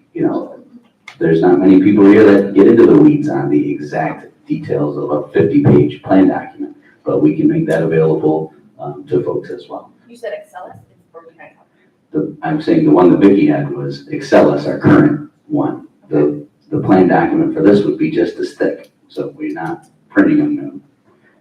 Speaker 3: there's not many people here that get into the weeds on the exact details of a 50-page plan document, but we can make that available to folks as well.
Speaker 8: You said Excel, or can I copy?
Speaker 3: I'm saying the one that Vicki had was Excellus, our current one. The plan document for this would be just as thick, so we're not printing them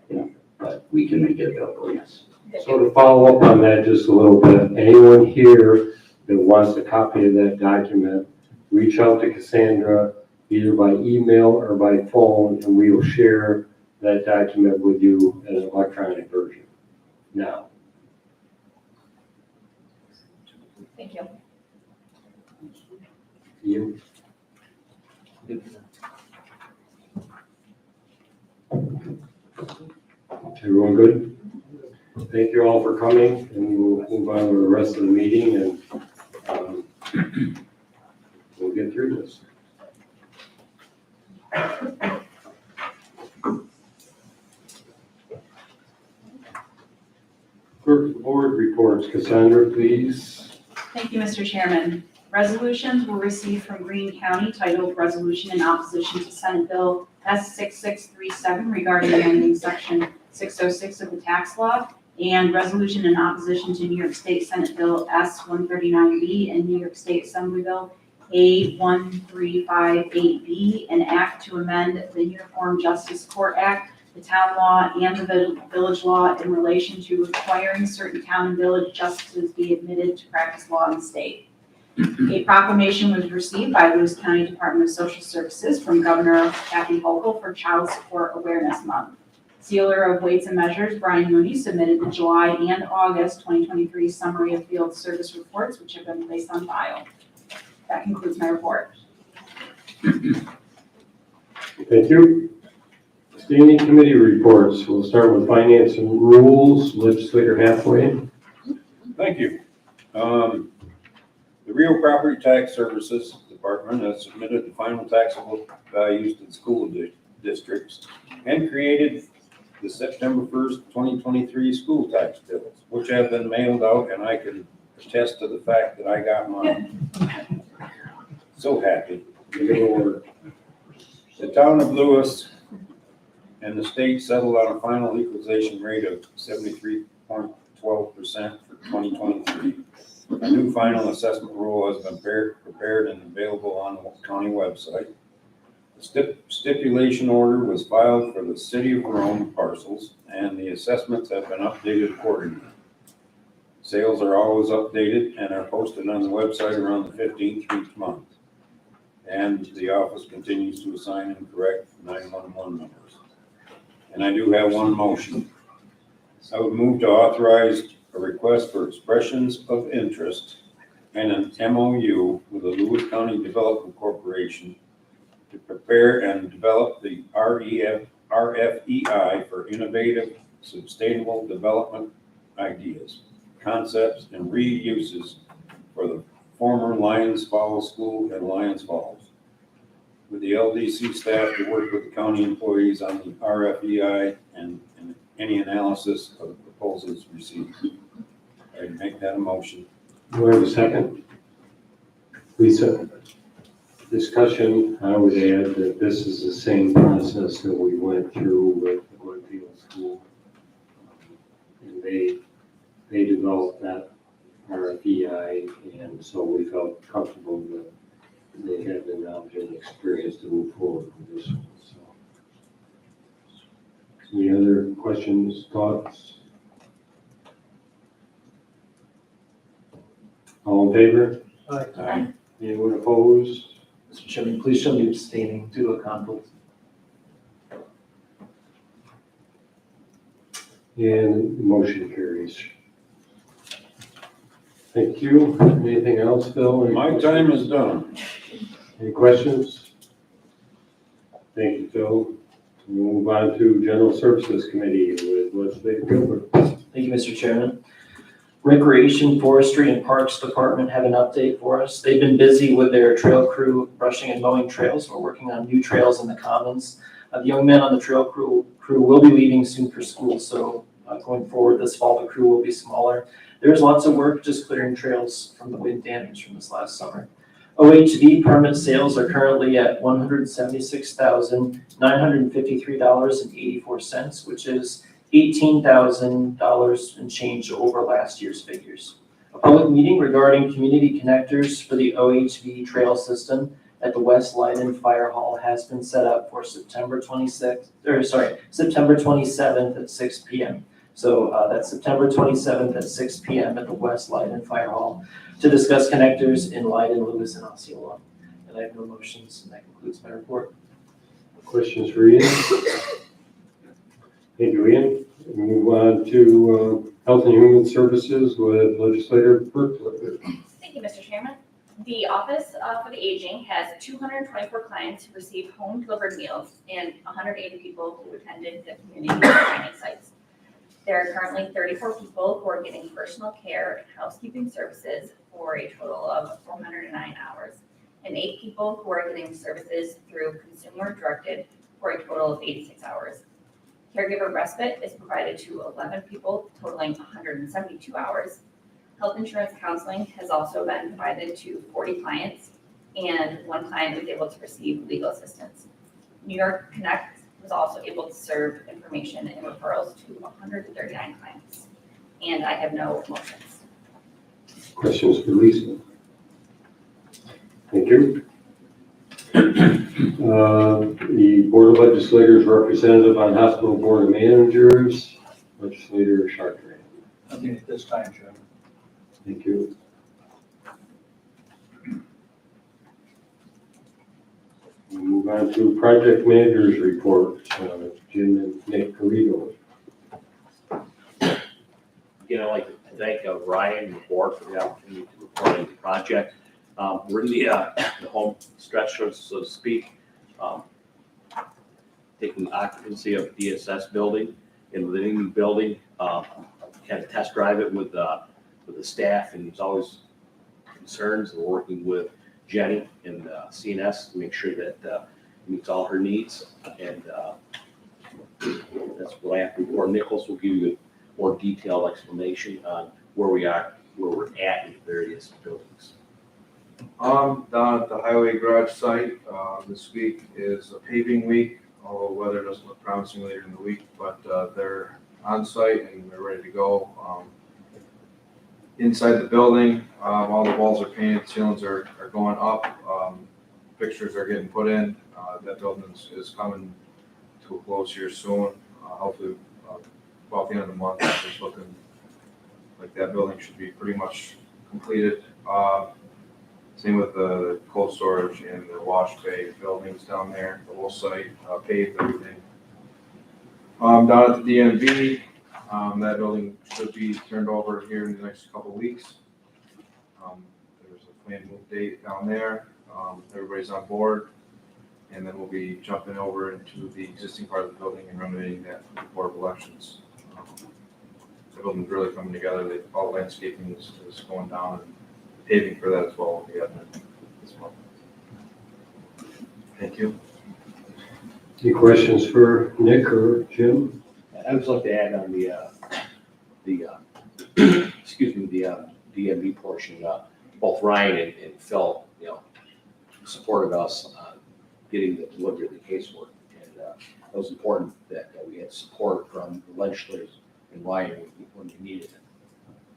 Speaker 3: new, but we can make it available, yes.
Speaker 2: So to follow up on that just a little bit, anyone here that wants a copy of that document, reach out to Cassandra either by email or by phone, and we will share that document with you as an electronic version. Now,
Speaker 8: Thank you.
Speaker 2: you, everyone good? Thank you all for coming, and we'll move on to the rest of the meeting, and we'll get through this. Clerk, board reports. Cassandra, please.
Speaker 1: Thank you, Mr. Chairman. Resolutions were received from Greene County titled Resolution in Opposition to Senate Bill S6637 regarding amending Section 606 of the tax law, and resolution in opposition to New York State Senate Bill S139B and New York State Assembly Bill A1358B, an act to amend the Uniform Justice Court Act, the town law, and the village law in relation to requiring certain town and village justices be admitted to practice law in the state. A proclamation was received by Lewis County Department of Social Services from Governor Kathy Hochul for Child Support Awareness Month. Sealer of Weights and Measures, Brian Mooney, submitted the July and August 2023 summary of field service reports, which have been placed on file. That concludes my report.
Speaker 2: Thank you. Standing committee reports. We'll start with Finance and Rules. Legislator Hathaway.
Speaker 14: Thank you. The Real Property Tax Services Department has submitted the final taxable values to the school districts and created the September 1st, 2023 school tax bills, which have been mailed out, and I can attest to the fact that I got mine. So happy. The town of Lewis and the state settled on a final equalization rate of 73.12% for 2023. A new final assessment rule has been prepared and available on the county website. The stipulation order was filed for the City of Rome parcels, and the assessments have been updated accordingly. Sales are always updated and are posted on the website around the 15th each month. And the office continues to assign and correct 911 numbers. And I do have one motion. I would move to authorize a request for expressions of interest and an MOU with the Lewis County Development Corporation to prepare and develop the RFEI for innovative, sustainable development ideas, concepts, and reuses for the former Lions Falls School and Lions Falls, with the LDC staff to work with the county employees on the RFEI and any analysis of the proposals received. I'd make that a motion.
Speaker 2: Do I have a second? Lisa? Discussion, I would add that this is the same process that we went through with the Glenfield School. And they developed that RFEI, and so we felt comfortable that they had the knowledge and experience to move forward with this one. So, any other questions, thoughts? All in favor?
Speaker 14: Aye.
Speaker 2: Anyone opposed?
Speaker 6: Mr. Chairman, please show me abstaining due to a conflict.
Speaker 2: And motion carries. Thank you. Anything else, Phil? Any
Speaker 14: My
Speaker 2: questions?
Speaker 14: time is done.
Speaker 2: Any questions? Thank you, Phil. We'll move on to General Services Committee with Leslie Gilbert.
Speaker 6: Thank you, Mr. Chairman. Recreation, Forestry, and Parks Department have an update for us. They've been busy with their trail crew brushing and mowing trails. We're working on new trails in the commons. The young men on the trail crew will be leaving soon for school, so going forward this fall, the crew will be smaller. There's lots of work just clearing trails from the wind damage from this last summer. OHV permit sales are currently at $176,953.84, which is $18,000 and change over last year's figures. A public meeting regarding community connectors for the OHV trail system at the West Leiden Fire Hall has been set up for September 27th at 6 p.m. So that's September 27th at 6 p.m. at the West Leiden Fire Hall to discuss connectors in Leiden, Lewis, and Osceola. And I have no motions, and that concludes my report.
Speaker 2: Questions for Ian? Thank you, Ian. We move on to Health and Human Services with Legislator Bertler.
Speaker 8: Thank you, Mr. Chairman. The Office for the Aging has 224 clients who receive home-delivered meals and 180 people who attended the community dining sites. There are currently 34 people who are getting personal care and housekeeping services for a total of 409 hours, and 8 people who are getting services through consumer-directed for a total of 86 hours. Caregiver respite is provided to 11 people, totaling 172 hours. Health insurance counseling has also been provided to 40 clients, and 1 client was able to receive legal assistance. New York Connect was also able to serve information and referrals to 139 clients. And I have no motions.
Speaker 2: Questions for Lisa? Thank you. The Board of Legislators representative on Hospital Board of Managers, Legislator Chartran.
Speaker 11: Nothing at this time, Chairman.
Speaker 2: Thank you. We move on to Project Managers Report, Jim and Nick Carito.
Speaker 15: Again, I'd like to thank Ryan and the board for the opportunity to report on the project. We're in the home stretch, so to speak, taking occupancy of DSS building and within the new building. Had to test drive it with the staff, and there's always concerns. We're working with Jenny and CNS to make sure that meets all her needs, and that's what I have to report. Nicholas will give you a more detailed explanation on where we're at in the various buildings.
Speaker 16: Down at the highway garage site, this week is a paving week, although weather doesn't look promising later in the week, but they're on site and they're ready to go. Inside the building, all the walls are painted, ceilings are going up, fixtures are getting put in. That building is coming to a close here soon. Hopefully, about the end of the month, it's looking like that building should be pretty much completed. Same with the cold storage and the wash bay buildings down there, the whole site, paved everything. Down at the DMV, that building should be turned over here in the next couple of weeks. There's a planned move date down there. Everybody's on board. And then we'll be jumping over into the existing part of the building and renovating that for the Board of Elections. The building's really coming together. All the landscaping is going down, and paving for that as well will be happening this month. Thank you.
Speaker 2: Any questions for Nick or Jim?
Speaker 15: I would just like to add on the DMV portion, both Ryan and Phil, supported us on getting the delivery of the casework. And it was important that we had support from the legislators and Ryan when we needed it.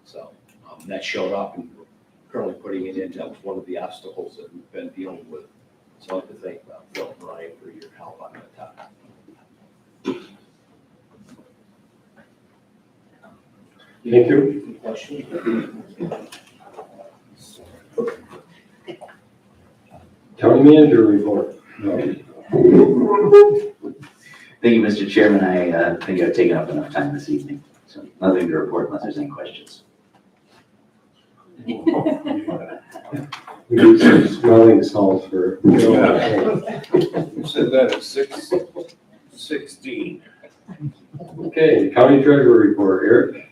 Speaker 15: So that showed up, and we're currently putting it in. That was one of the obstacles that we've been dealing with. So I'd like to thank Phil and Ryan for your help on that topic.
Speaker 2: Thank you.
Speaker 15: Any questions?
Speaker 2: County manager report.
Speaker 3: Thank you, Mr. Chairman. I think I've taken up enough time this evening, so nothing to report unless there's any questions.
Speaker 2: We need some smelling salts for.
Speaker 14: You said that at 6:16.
Speaker 2: Okay, county treasurer report, Eric,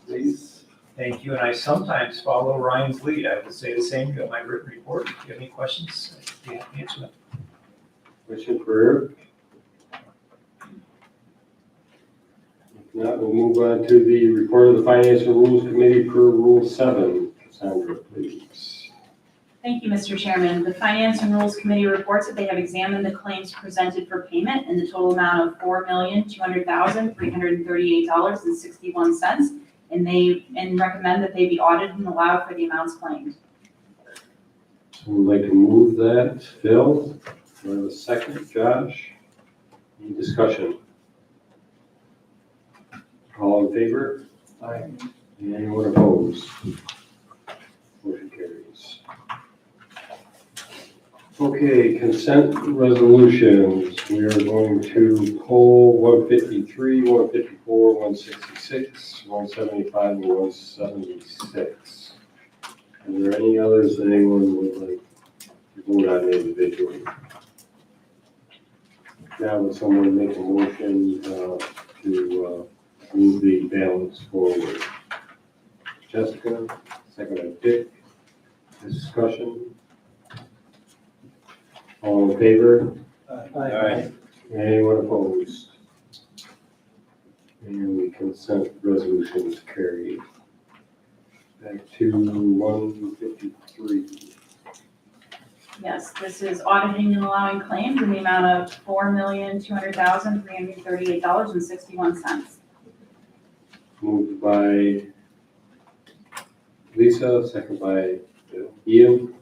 Speaker 2: please.
Speaker 5: Thank you, and I sometimes follow Ryan's lead. I would say the same in my written report. If you have any questions, I'd be happy to answer them.
Speaker 2: Question for Eric? If not, we'll move on to the report of the Finance and Rules Committee per Rule 7. Cassandra, please.
Speaker 1: Thank you, Mr. Chairman. The Finance and Rules Committee reports that they have examined the claims presented for payment in the total amount of $4,200,338.61, and recommend that they be audited and allowed for the amounts claimed.
Speaker 2: So we'd like to move that. Phil, do I have a second? Josh? Any discussion? All in favor?
Speaker 11: Aye.
Speaker 2: Anyone opposed? Motion carries. Okay, consent resolutions. We are going to pull 153, 154, 166, 175, and 176. Are there any others that anyone would like to vote on individually? Now, would someone make a motion to move the balance forward? Jessica, second by Dick. Discussion. All in favor?
Speaker 14: Aye.
Speaker 2: Anyone opposed? And the consent resolutions carried. Back to 153.
Speaker 1: Yes, this is auditing and allowing claims in the amount of $4,200,338.61.
Speaker 2: Moved by Lisa, second by Ian.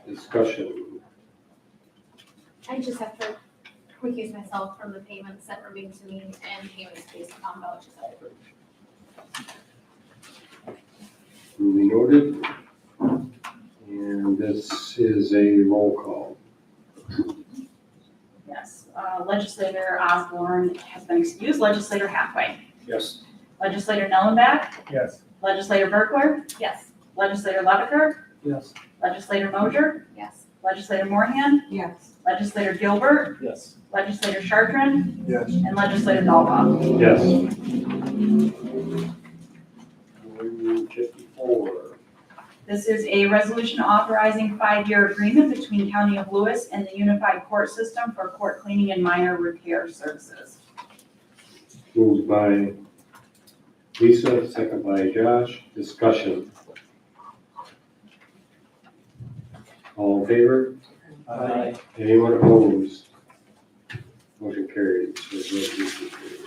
Speaker 2: Discussion.
Speaker 17: I just have to recuse myself from the payments that were made to me and payments based upon vouchers I approved.
Speaker 2: Duly noted. And this is a roll call.
Speaker 1: Yes, Legislator Osborne has been excused. Legislator Hathaway.
Speaker 14: Yes.
Speaker 1: Legislator Nellenbach.
Speaker 11: Yes.
Speaker 1: Legislator Berkler.
Speaker 8: Yes.
Speaker 1: Legislator Leviker.
Speaker 11: Yes.
Speaker 1: Legislator Moser.
Speaker 17: Yes.
Speaker 1: Legislator Moorhan.
Speaker 12: Yes.
Speaker 1: Legislator Gilbert.
Speaker 6: Yes.
Speaker 1: Legislator Chartran.
Speaker 11: Yes.
Speaker 1: And Legislator Dahlbaugh.
Speaker 2: Yes. 154.
Speaker 1: This is a resolution authorizing 5-year agreement between County of Lewis and the Unified Court System for court cleaning and minor repair services.
Speaker 2: Moved by Lisa, second by Josh. Discussion. All in favor?
Speaker 11: Aye.
Speaker 2: Anyone opposed? Motion carries. Resolution carries.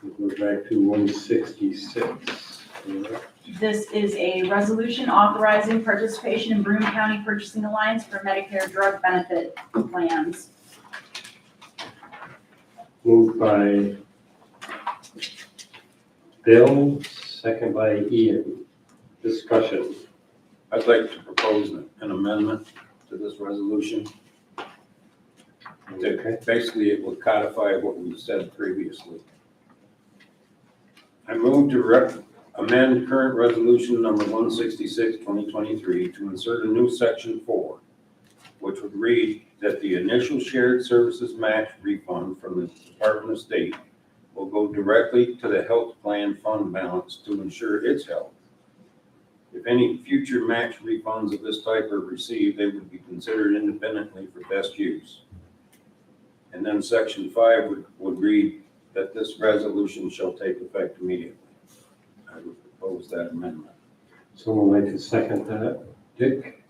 Speaker 2: We'll go back to 166.
Speaker 1: This is a resolution authorizing participation in Broome County Purchasing Alliance for Medicare drug benefit plans.
Speaker 2: Moved by Bill, second by Ian. Discussion.
Speaker 14: I'd like to propose an amendment to this resolution.
Speaker 2: Okay.
Speaker 14: Basically, it will codify what we said previously. I move to amend current resolution number 166, 2023 to insert a new section 4, which would read that the initial shared services match refund from the Department of State will go directly to the health plan fund balance to ensure its health. If any future match refunds of this type are received, they would be considered independently for best use. And then section 5 would read that this resolution shall take effect immediately. I would propose that amendment.
Speaker 2: Someone like to second that? Dick,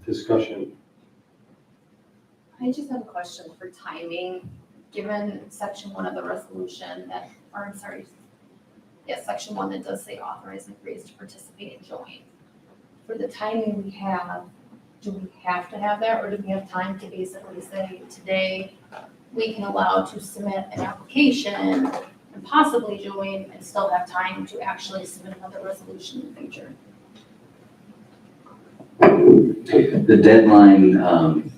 Speaker 2: discussion.
Speaker 17: I just have a question for timing, given section 1 of the resolution that, or I'm sorry, yes, section 1 that does say authorize and agrees to participate and join. For the timing we have, do we have to have that, or do we have time to basically say today we can allow to submit an application, and and possibly join and still have time to actually submit another resolution in the future.
Speaker 3: The deadline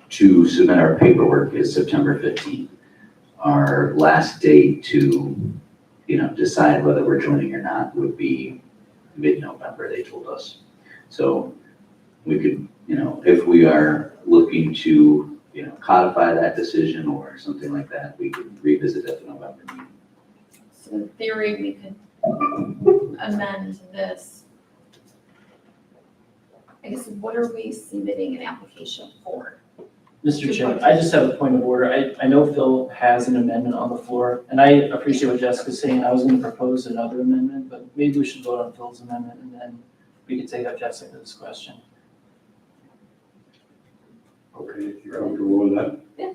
Speaker 3: to submit our paperwork is September 15th. Our last date to, decide whether we're joining or not would be mid-November, they told us. So we could, if we are looking to, codify that decision or something like that, we could revisit at the November meeting.
Speaker 17: So in theory, we could amend this. I guess, what are we submitting an application for?
Speaker 6: Mr. Chair, I just have a point of order. I know Phil has an amendment on the floor, and I appreciate what Jessica's saying. I was gonna propose another amendment, but maybe we should vote on Phil's amendment, and then we can take up Jessica's question.
Speaker 2: Okay, if you're comfortable with that?
Speaker 17: Yeah.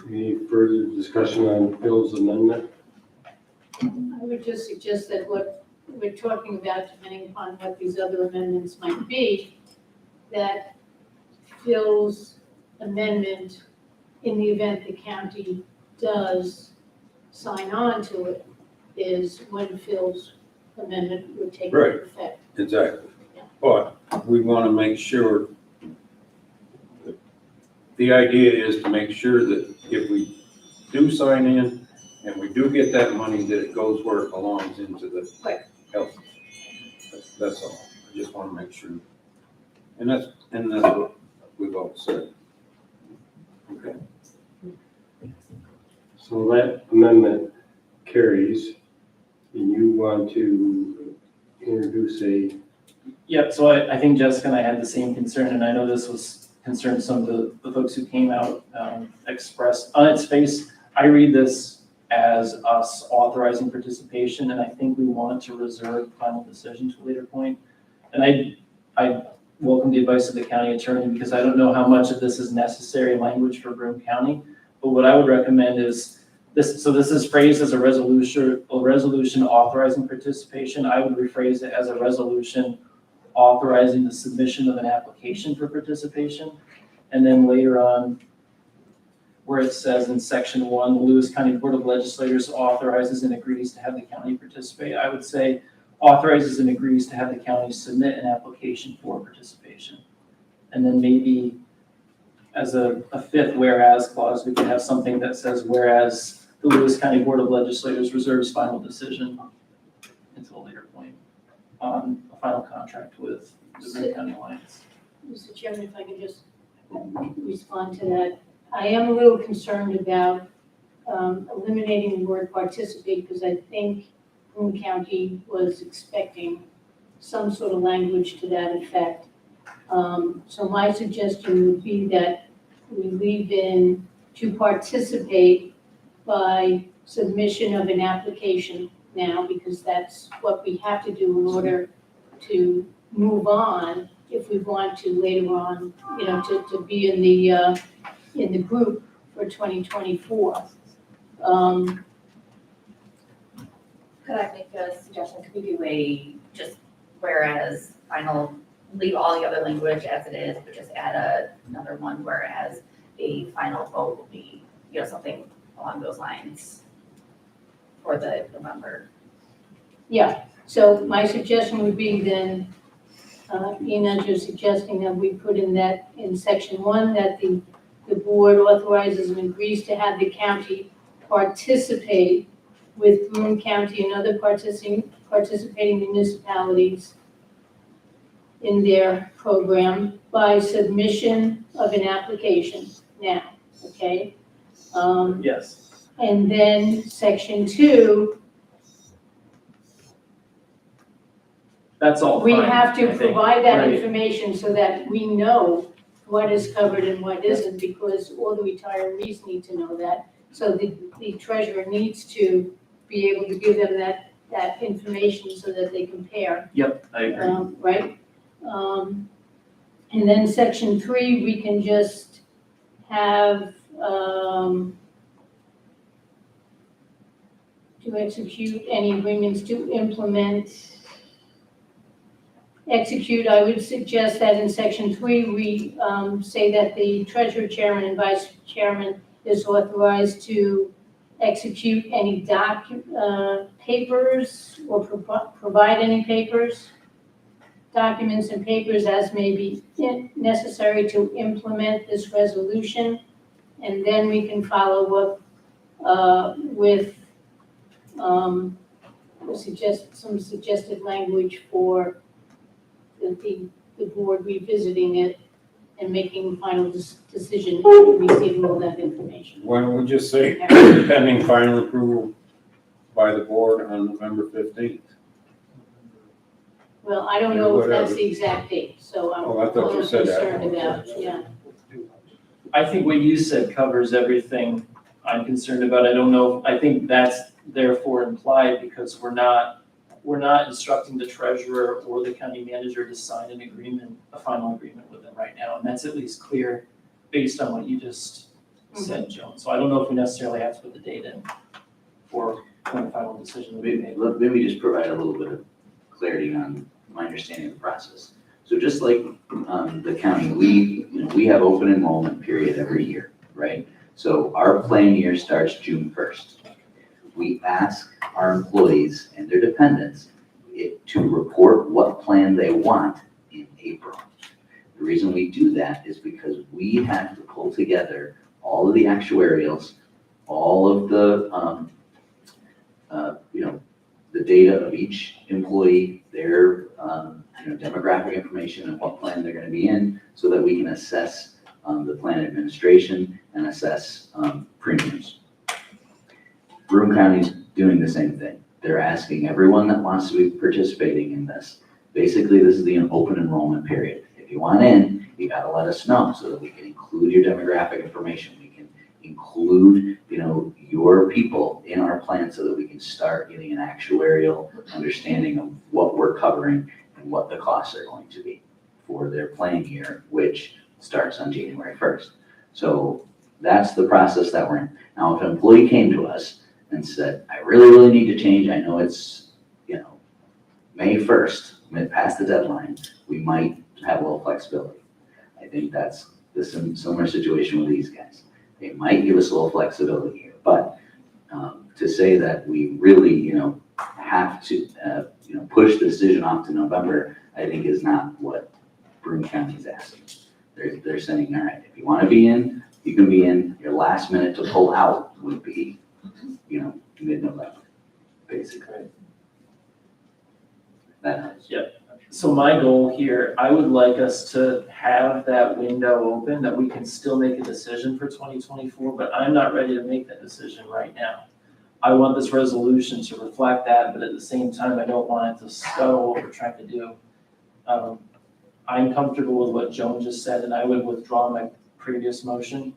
Speaker 2: Any further discussion on Phil's amendment?
Speaker 18: I would just suggest that what we're talking about, depending upon what these other amendments might be, that Phil's amendment, in the event the county does sign on to it, is when Phil's amendment would take
Speaker 14: Right.
Speaker 18: effect.
Speaker 14: Exactly. But we want to make sure, the idea is to make sure that if we do sign in and we do get that money, that it goes where it belongs into the health. That's all. I just want to make sure. And that's what we've all said. Okay.
Speaker 2: So that amendment carries, and you want to introduce a,
Speaker 6: Yep, so I think Jessica and I had the same concern, and I know this was concerned some of the folks who came out, expressed. On its face, I read this as us authorizing participation, and I think we want to reserve final decision to a later point. And I welcome the advice of the county attorney, because I don't know how much of this is necessary language for Broome County. But what I would recommend is this, so this is phrased as a resolution authorizing participation. I would rephrase it as a resolution authorizing the submission of an application for participation. And then later on, where it says in section 1, the Lewis County Board of Legislators authorizes and agrees to have the county participate, I would say authorizes and agrees to have the county submit an application for participation. And then maybe as a fifth whereas clause, we could have something that says, whereas the Lewis County Board of Legislators reserves final decision until a later point on a final contract with the Broome County Alliance.
Speaker 18: Mr. Chairman, if I could just respond to that. I am a little concerned about eliminating the word participate, because I think Broome County was expecting some sort of language to that effect. So my suggestion would be that we leave in to participate by submission of an application now, because that's what we have to do in order to move on if we want to later on, to be in the group for 2024.
Speaker 8: Could I make a suggestion? Could we do just whereas final, leave all the other language as it is, but just add another one, whereas a final vote will be, something along those lines for the November.
Speaker 18: Yeah, so my suggestion would be then, Ina, you're suggesting that we put in section 1, that the board authorizes and agrees to have the county participate with Broome County and other participating municipalities in their program by submission of an application now, okay?
Speaker 6: Yes.
Speaker 18: And then section 2,
Speaker 6: That's all
Speaker 18: we
Speaker 6: fine,
Speaker 18: have to
Speaker 6: I think.
Speaker 18: provide that
Speaker 6: Right.
Speaker 18: information so that we know what is covered and what isn't, because all the retirees need to know that. So the treasurer needs to be able to give them that information so that they compare.
Speaker 6: Yep, I agree.
Speaker 18: Right? And then section 3, we can just have, to execute any agreements to execute, I would suggest that in section 3, we say that the treasurer, chairman, and vice chairman is authorized to execute any papers or provide any papers, documents and papers as may be necessary to implement this resolution. And then we can follow up with some suggested language for the board revisiting it and making a final decision and receiving all that information.
Speaker 14: Why don't we just say pending final approval by the board on November 15th?
Speaker 18: Well, I don't know if that's
Speaker 14: Whatever.
Speaker 18: the exact date, so I'm
Speaker 14: Oh,
Speaker 18: a
Speaker 14: I thought you
Speaker 18: little
Speaker 14: said that.
Speaker 18: concerned about, yeah.
Speaker 6: I think what you said covers everything I'm concerned about. I don't know, I think that's therefore implied because we're not instructing the treasurer or the county manager to sign an agreement, a final agreement with them right now. And that's at least clear based on what you just said, Joan. So I don't know if we necessarily have to put the date in for when the final decision will be made.
Speaker 3: Let me just provide a little bit of clarity on my understanding of the process. So just like the county, we have open enrollment period every year, right? So our plan year starts June 1st. We ask our employees and their dependents to report what plan they want in April. The reason we do that is because we have to pull together all of the actuarials, all of the, the data of each employee, their, demographic information and what plan they're gonna be in, so that we can assess the plan administration and assess premiums. Broome County's doing the same thing. They're asking everyone that wants to be participating in this. Basically, this is the open enrollment period. If you want in, you gotta let us know so that we can include your demographic information. We can include, your people in our plan so that we can start getting an actuarial understanding of what we're covering and what the costs are going to be for their plan year, which starts on January 1st. So that's the process that we're in. Now, if an employee came to us and said, I really need to change, I know it's, May 1st, past the deadline, we might have a little flexibility. I think that's the similar situation with these guys. They might give us a little flexibility here, but to say that we really, have to, push the decision off to November, I think is not what Broome County is asking. They're saying, all right, if you want to be in, you can be in. Your last minute to pull out would be, mid-November, basically. That helps.
Speaker 6: So my goal here, I would like us to have that window open, that we can still make a decision for 2024, but I'm not ready to make that decision right now. I want this resolution to reflect that, but at the same time, I don't want it to scuttle what we're trying to do. I'm comfortable with what Joan just said, and I would withdraw my previous motion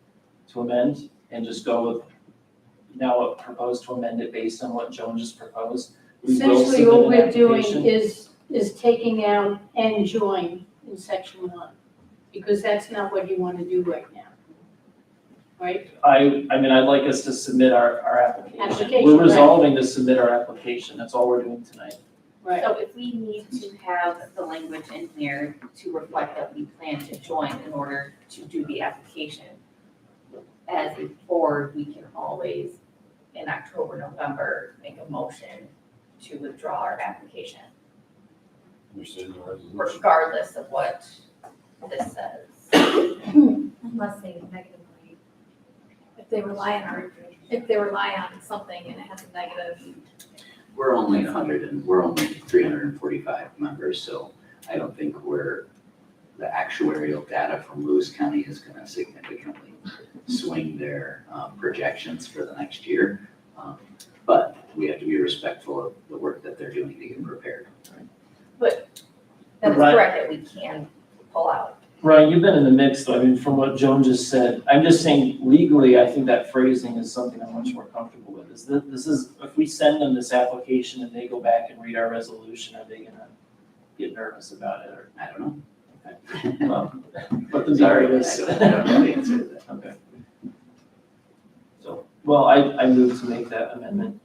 Speaker 6: to amend and just go with now propose to amend it based on what Joan just proposed. We will
Speaker 18: Essentially,
Speaker 6: submit
Speaker 18: what
Speaker 6: an
Speaker 18: we're doing
Speaker 6: application.
Speaker 18: is taking out and join in section 1, because that's not what you want to do right now. Right?
Speaker 6: I mean, I'd like us to submit our application.
Speaker 18: Application,
Speaker 6: We're
Speaker 18: right.
Speaker 6: resolving to submit our application, that's all we're doing tonight.
Speaker 18: Right.
Speaker 8: So if we need to have the language in there to reflect that we plan to join in order to do the application, as a board, we can always, in October, November, make a motion to withdraw our application, regardless of what this says.
Speaker 17: Unless they negatively, if they rely on something and it has a negative.
Speaker 3: We're only 345 members, so I don't think the actuarial data from Lewis County is gonna significantly swing their projections for the next year. But we have to be respectful of the work that they're doing to get prepared.
Speaker 8: But that is
Speaker 6: Right.
Speaker 8: correct, that we can pull out.
Speaker 6: Ryan, you've been in the mix though, I mean, from what Joan just said, I'm just saying legally, I think that phrasing is something I'm much more comfortable with. This is, if we send them this application and they go back and read our resolution, are they gonna get nervous about it, or?
Speaker 3: I don't know.
Speaker 6: Well, let them be
Speaker 3: Sorry,
Speaker 6: nervous.
Speaker 3: I don't know the answer to that.
Speaker 6: Okay. So, well, I move to make that amendment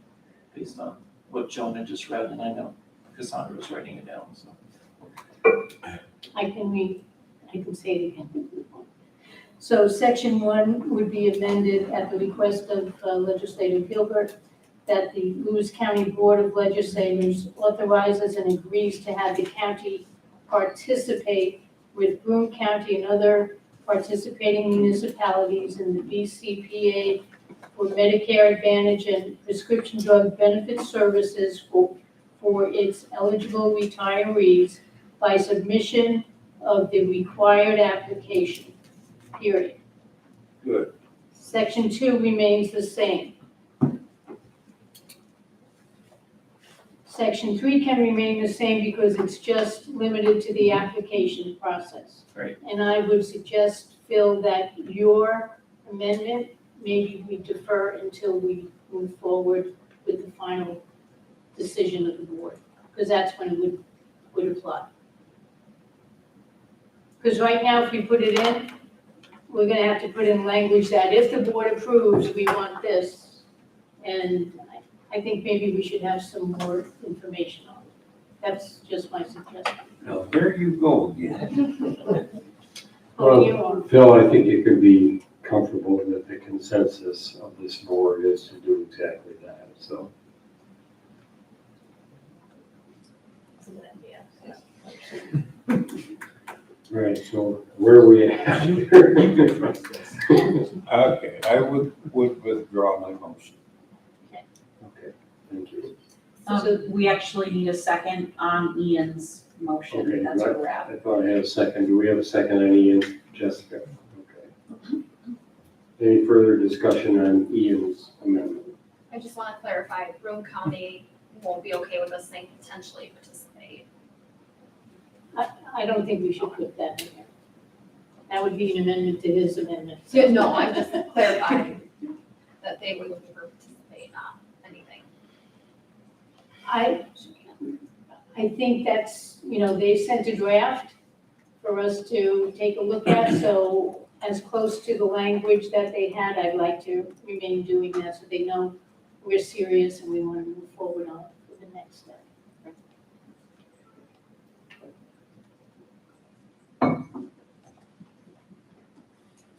Speaker 6: based on what Joan had just read, and I know Cassandra was writing it down, so.
Speaker 18: I can say it again. So section 1 would be amended at the request of legislator Gilbert, that the Lewis County Board of Legislators authorizes and agrees to have the county participate with Broome County and other participating municipalities in the BCPA for Medicare Advantage and prescription drug benefit services for its eligible retirees by submission of the required application, period.
Speaker 14: Good.
Speaker 18: Section 2 remains the same. Section 3 can remain the same because it's just limited to the application process.
Speaker 3: Right.
Speaker 18: And I would suggest, Phil, that your amendment, maybe we defer until we move forward with the final decision of the board, because that's when it would apply. Because right now, if we put it in, we're gonna have to put in language that if the board approves, we want this. And I think maybe we should have some more information on it. That's just my suggestion.
Speaker 14: Now, there you go again.
Speaker 18: Oh, you are.
Speaker 2: Phil, I think you could be comfortable that the consensus of this board is to do exactly that, so. Right, so where are we at?
Speaker 14: Okay, I would withdraw my motion.
Speaker 2: Okay, thank you.
Speaker 1: We actually need a second on Ian's motion,
Speaker 2: Okay,
Speaker 1: that's where we're at.
Speaker 2: I thought I had a second. Do we have a second on Ian? Jessica? Okay. Any further discussion on Ian's amendment?
Speaker 17: I just want to clarify, Broome County won't be okay with us saying potentially participate.
Speaker 18: I don't think we should put that in there. That would be an amendment to his amendment.
Speaker 17: Yeah, no, I'm just clarifying that they would prefer participate, not anything.
Speaker 18: I think that's, they sent a draft for us to take a look at, so as close to the language that they had, I'd like to remain doing that, so they know we're serious and we want to move forward on the next step.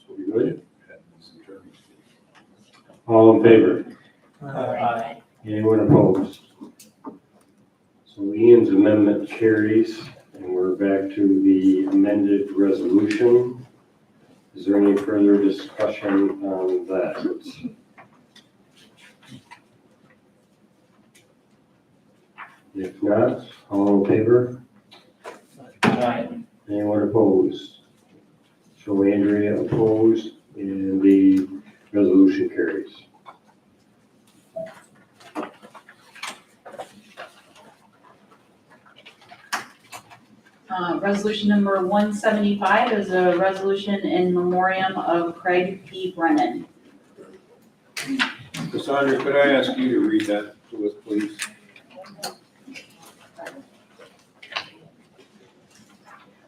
Speaker 2: So we good? All in favor? Anyone opposed? So Ian's amendment carries, and we're back to the amended resolution. Is there any further discussion on that? If not, all in favor? Anyone opposed? So Andrea opposed, and the resolution carries.
Speaker 1: Resolution number 175 is a resolution in memoriam of Craig P. Brennan.
Speaker 14: Cassandra, could I ask you to read that to us, please?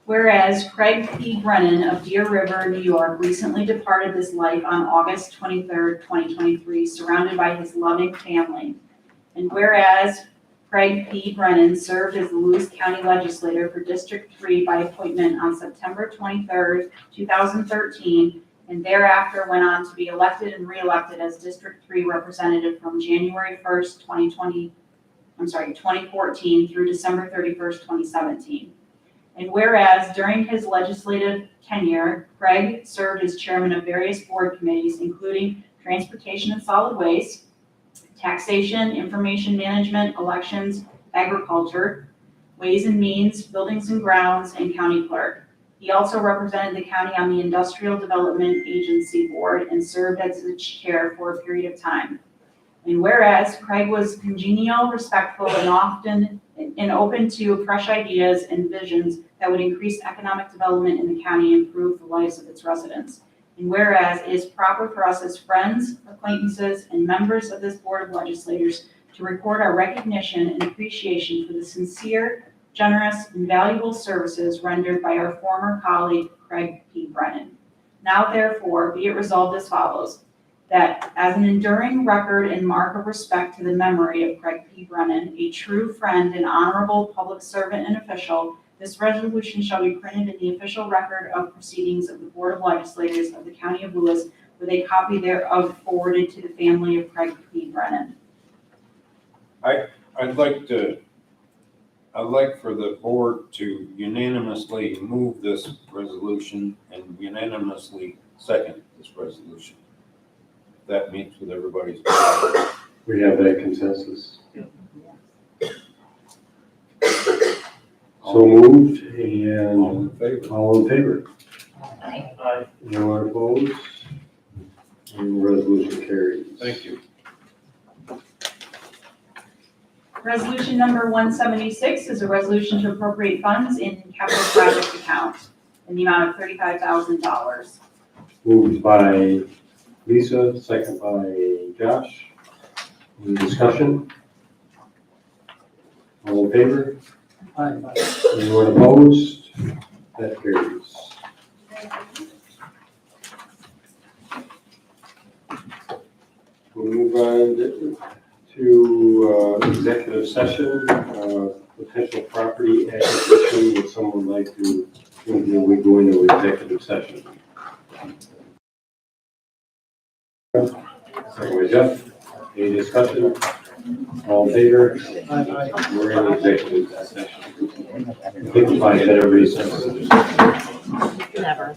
Speaker 1: Whereas Craig P. Brennan of Deer River, New York, recently departed this life on August 23rd, 2023, surrounded by his loving family. And whereas Craig P. Brennan served as the Lewis County Legislator for District 3 by appointment on September 23rd, 2013, and thereafter went on to be elected and re-elected as District 3 representative from January 1st, 2014 through December 31st, 2017. And whereas during his legislative tenure, Craig served as chairman of various board committees, including Transportation and Solid Waste, Taxation, Information Management, Elections, Agriculture, Ways and Means, Buildings and Grounds, and County Clerk. He also represented the county on the Industrial Development Agency Board and served as its chair for a period of time. And whereas Craig was congenial, respectful, and open to fresh ideas and visions that would increase economic development in the county and improve the lives of its residents. And whereas it is proper for us as friends, acquaintances, and members of this Board of Legislators to record our recognition and appreciation for the sincere, generous, and valuable services rendered by our former colleague, Craig P. Brennan. Now therefore, be it resolved as follows, that as an enduring record and mark of respect to the memory of Craig P. Brennan, a true friend and honorable public servant and official, This resolution shall be printed in the official record of proceedings of the Board of Legislators of the County of Lewis, with a copy thereof forwarded to the family of Craig P. Brennan.
Speaker 14: I'd like for the board to unanimously move this resolution and unanimously second this resolution. That meets with everybody's.
Speaker 2: We have that consensus. So moved, and
Speaker 14: All in favor?
Speaker 2: all in favor?
Speaker 6: Aye.
Speaker 2: No one opposed? And the resolution carries.
Speaker 14: Thank you.
Speaker 1: Resolution number 176 is a resolution to appropriate funds in capital project account in the amount of $35,000.
Speaker 2: Moved by Lisa, second by Josh. Any discussion? All in favor? Anyone opposed? That carries. We'll move on to executive session, potential property acquisition. Would someone like to, we go into executive session? Second by Jeff. Any discussion? All in favor? We're in executive session. 55-minute recess.
Speaker 7: Never.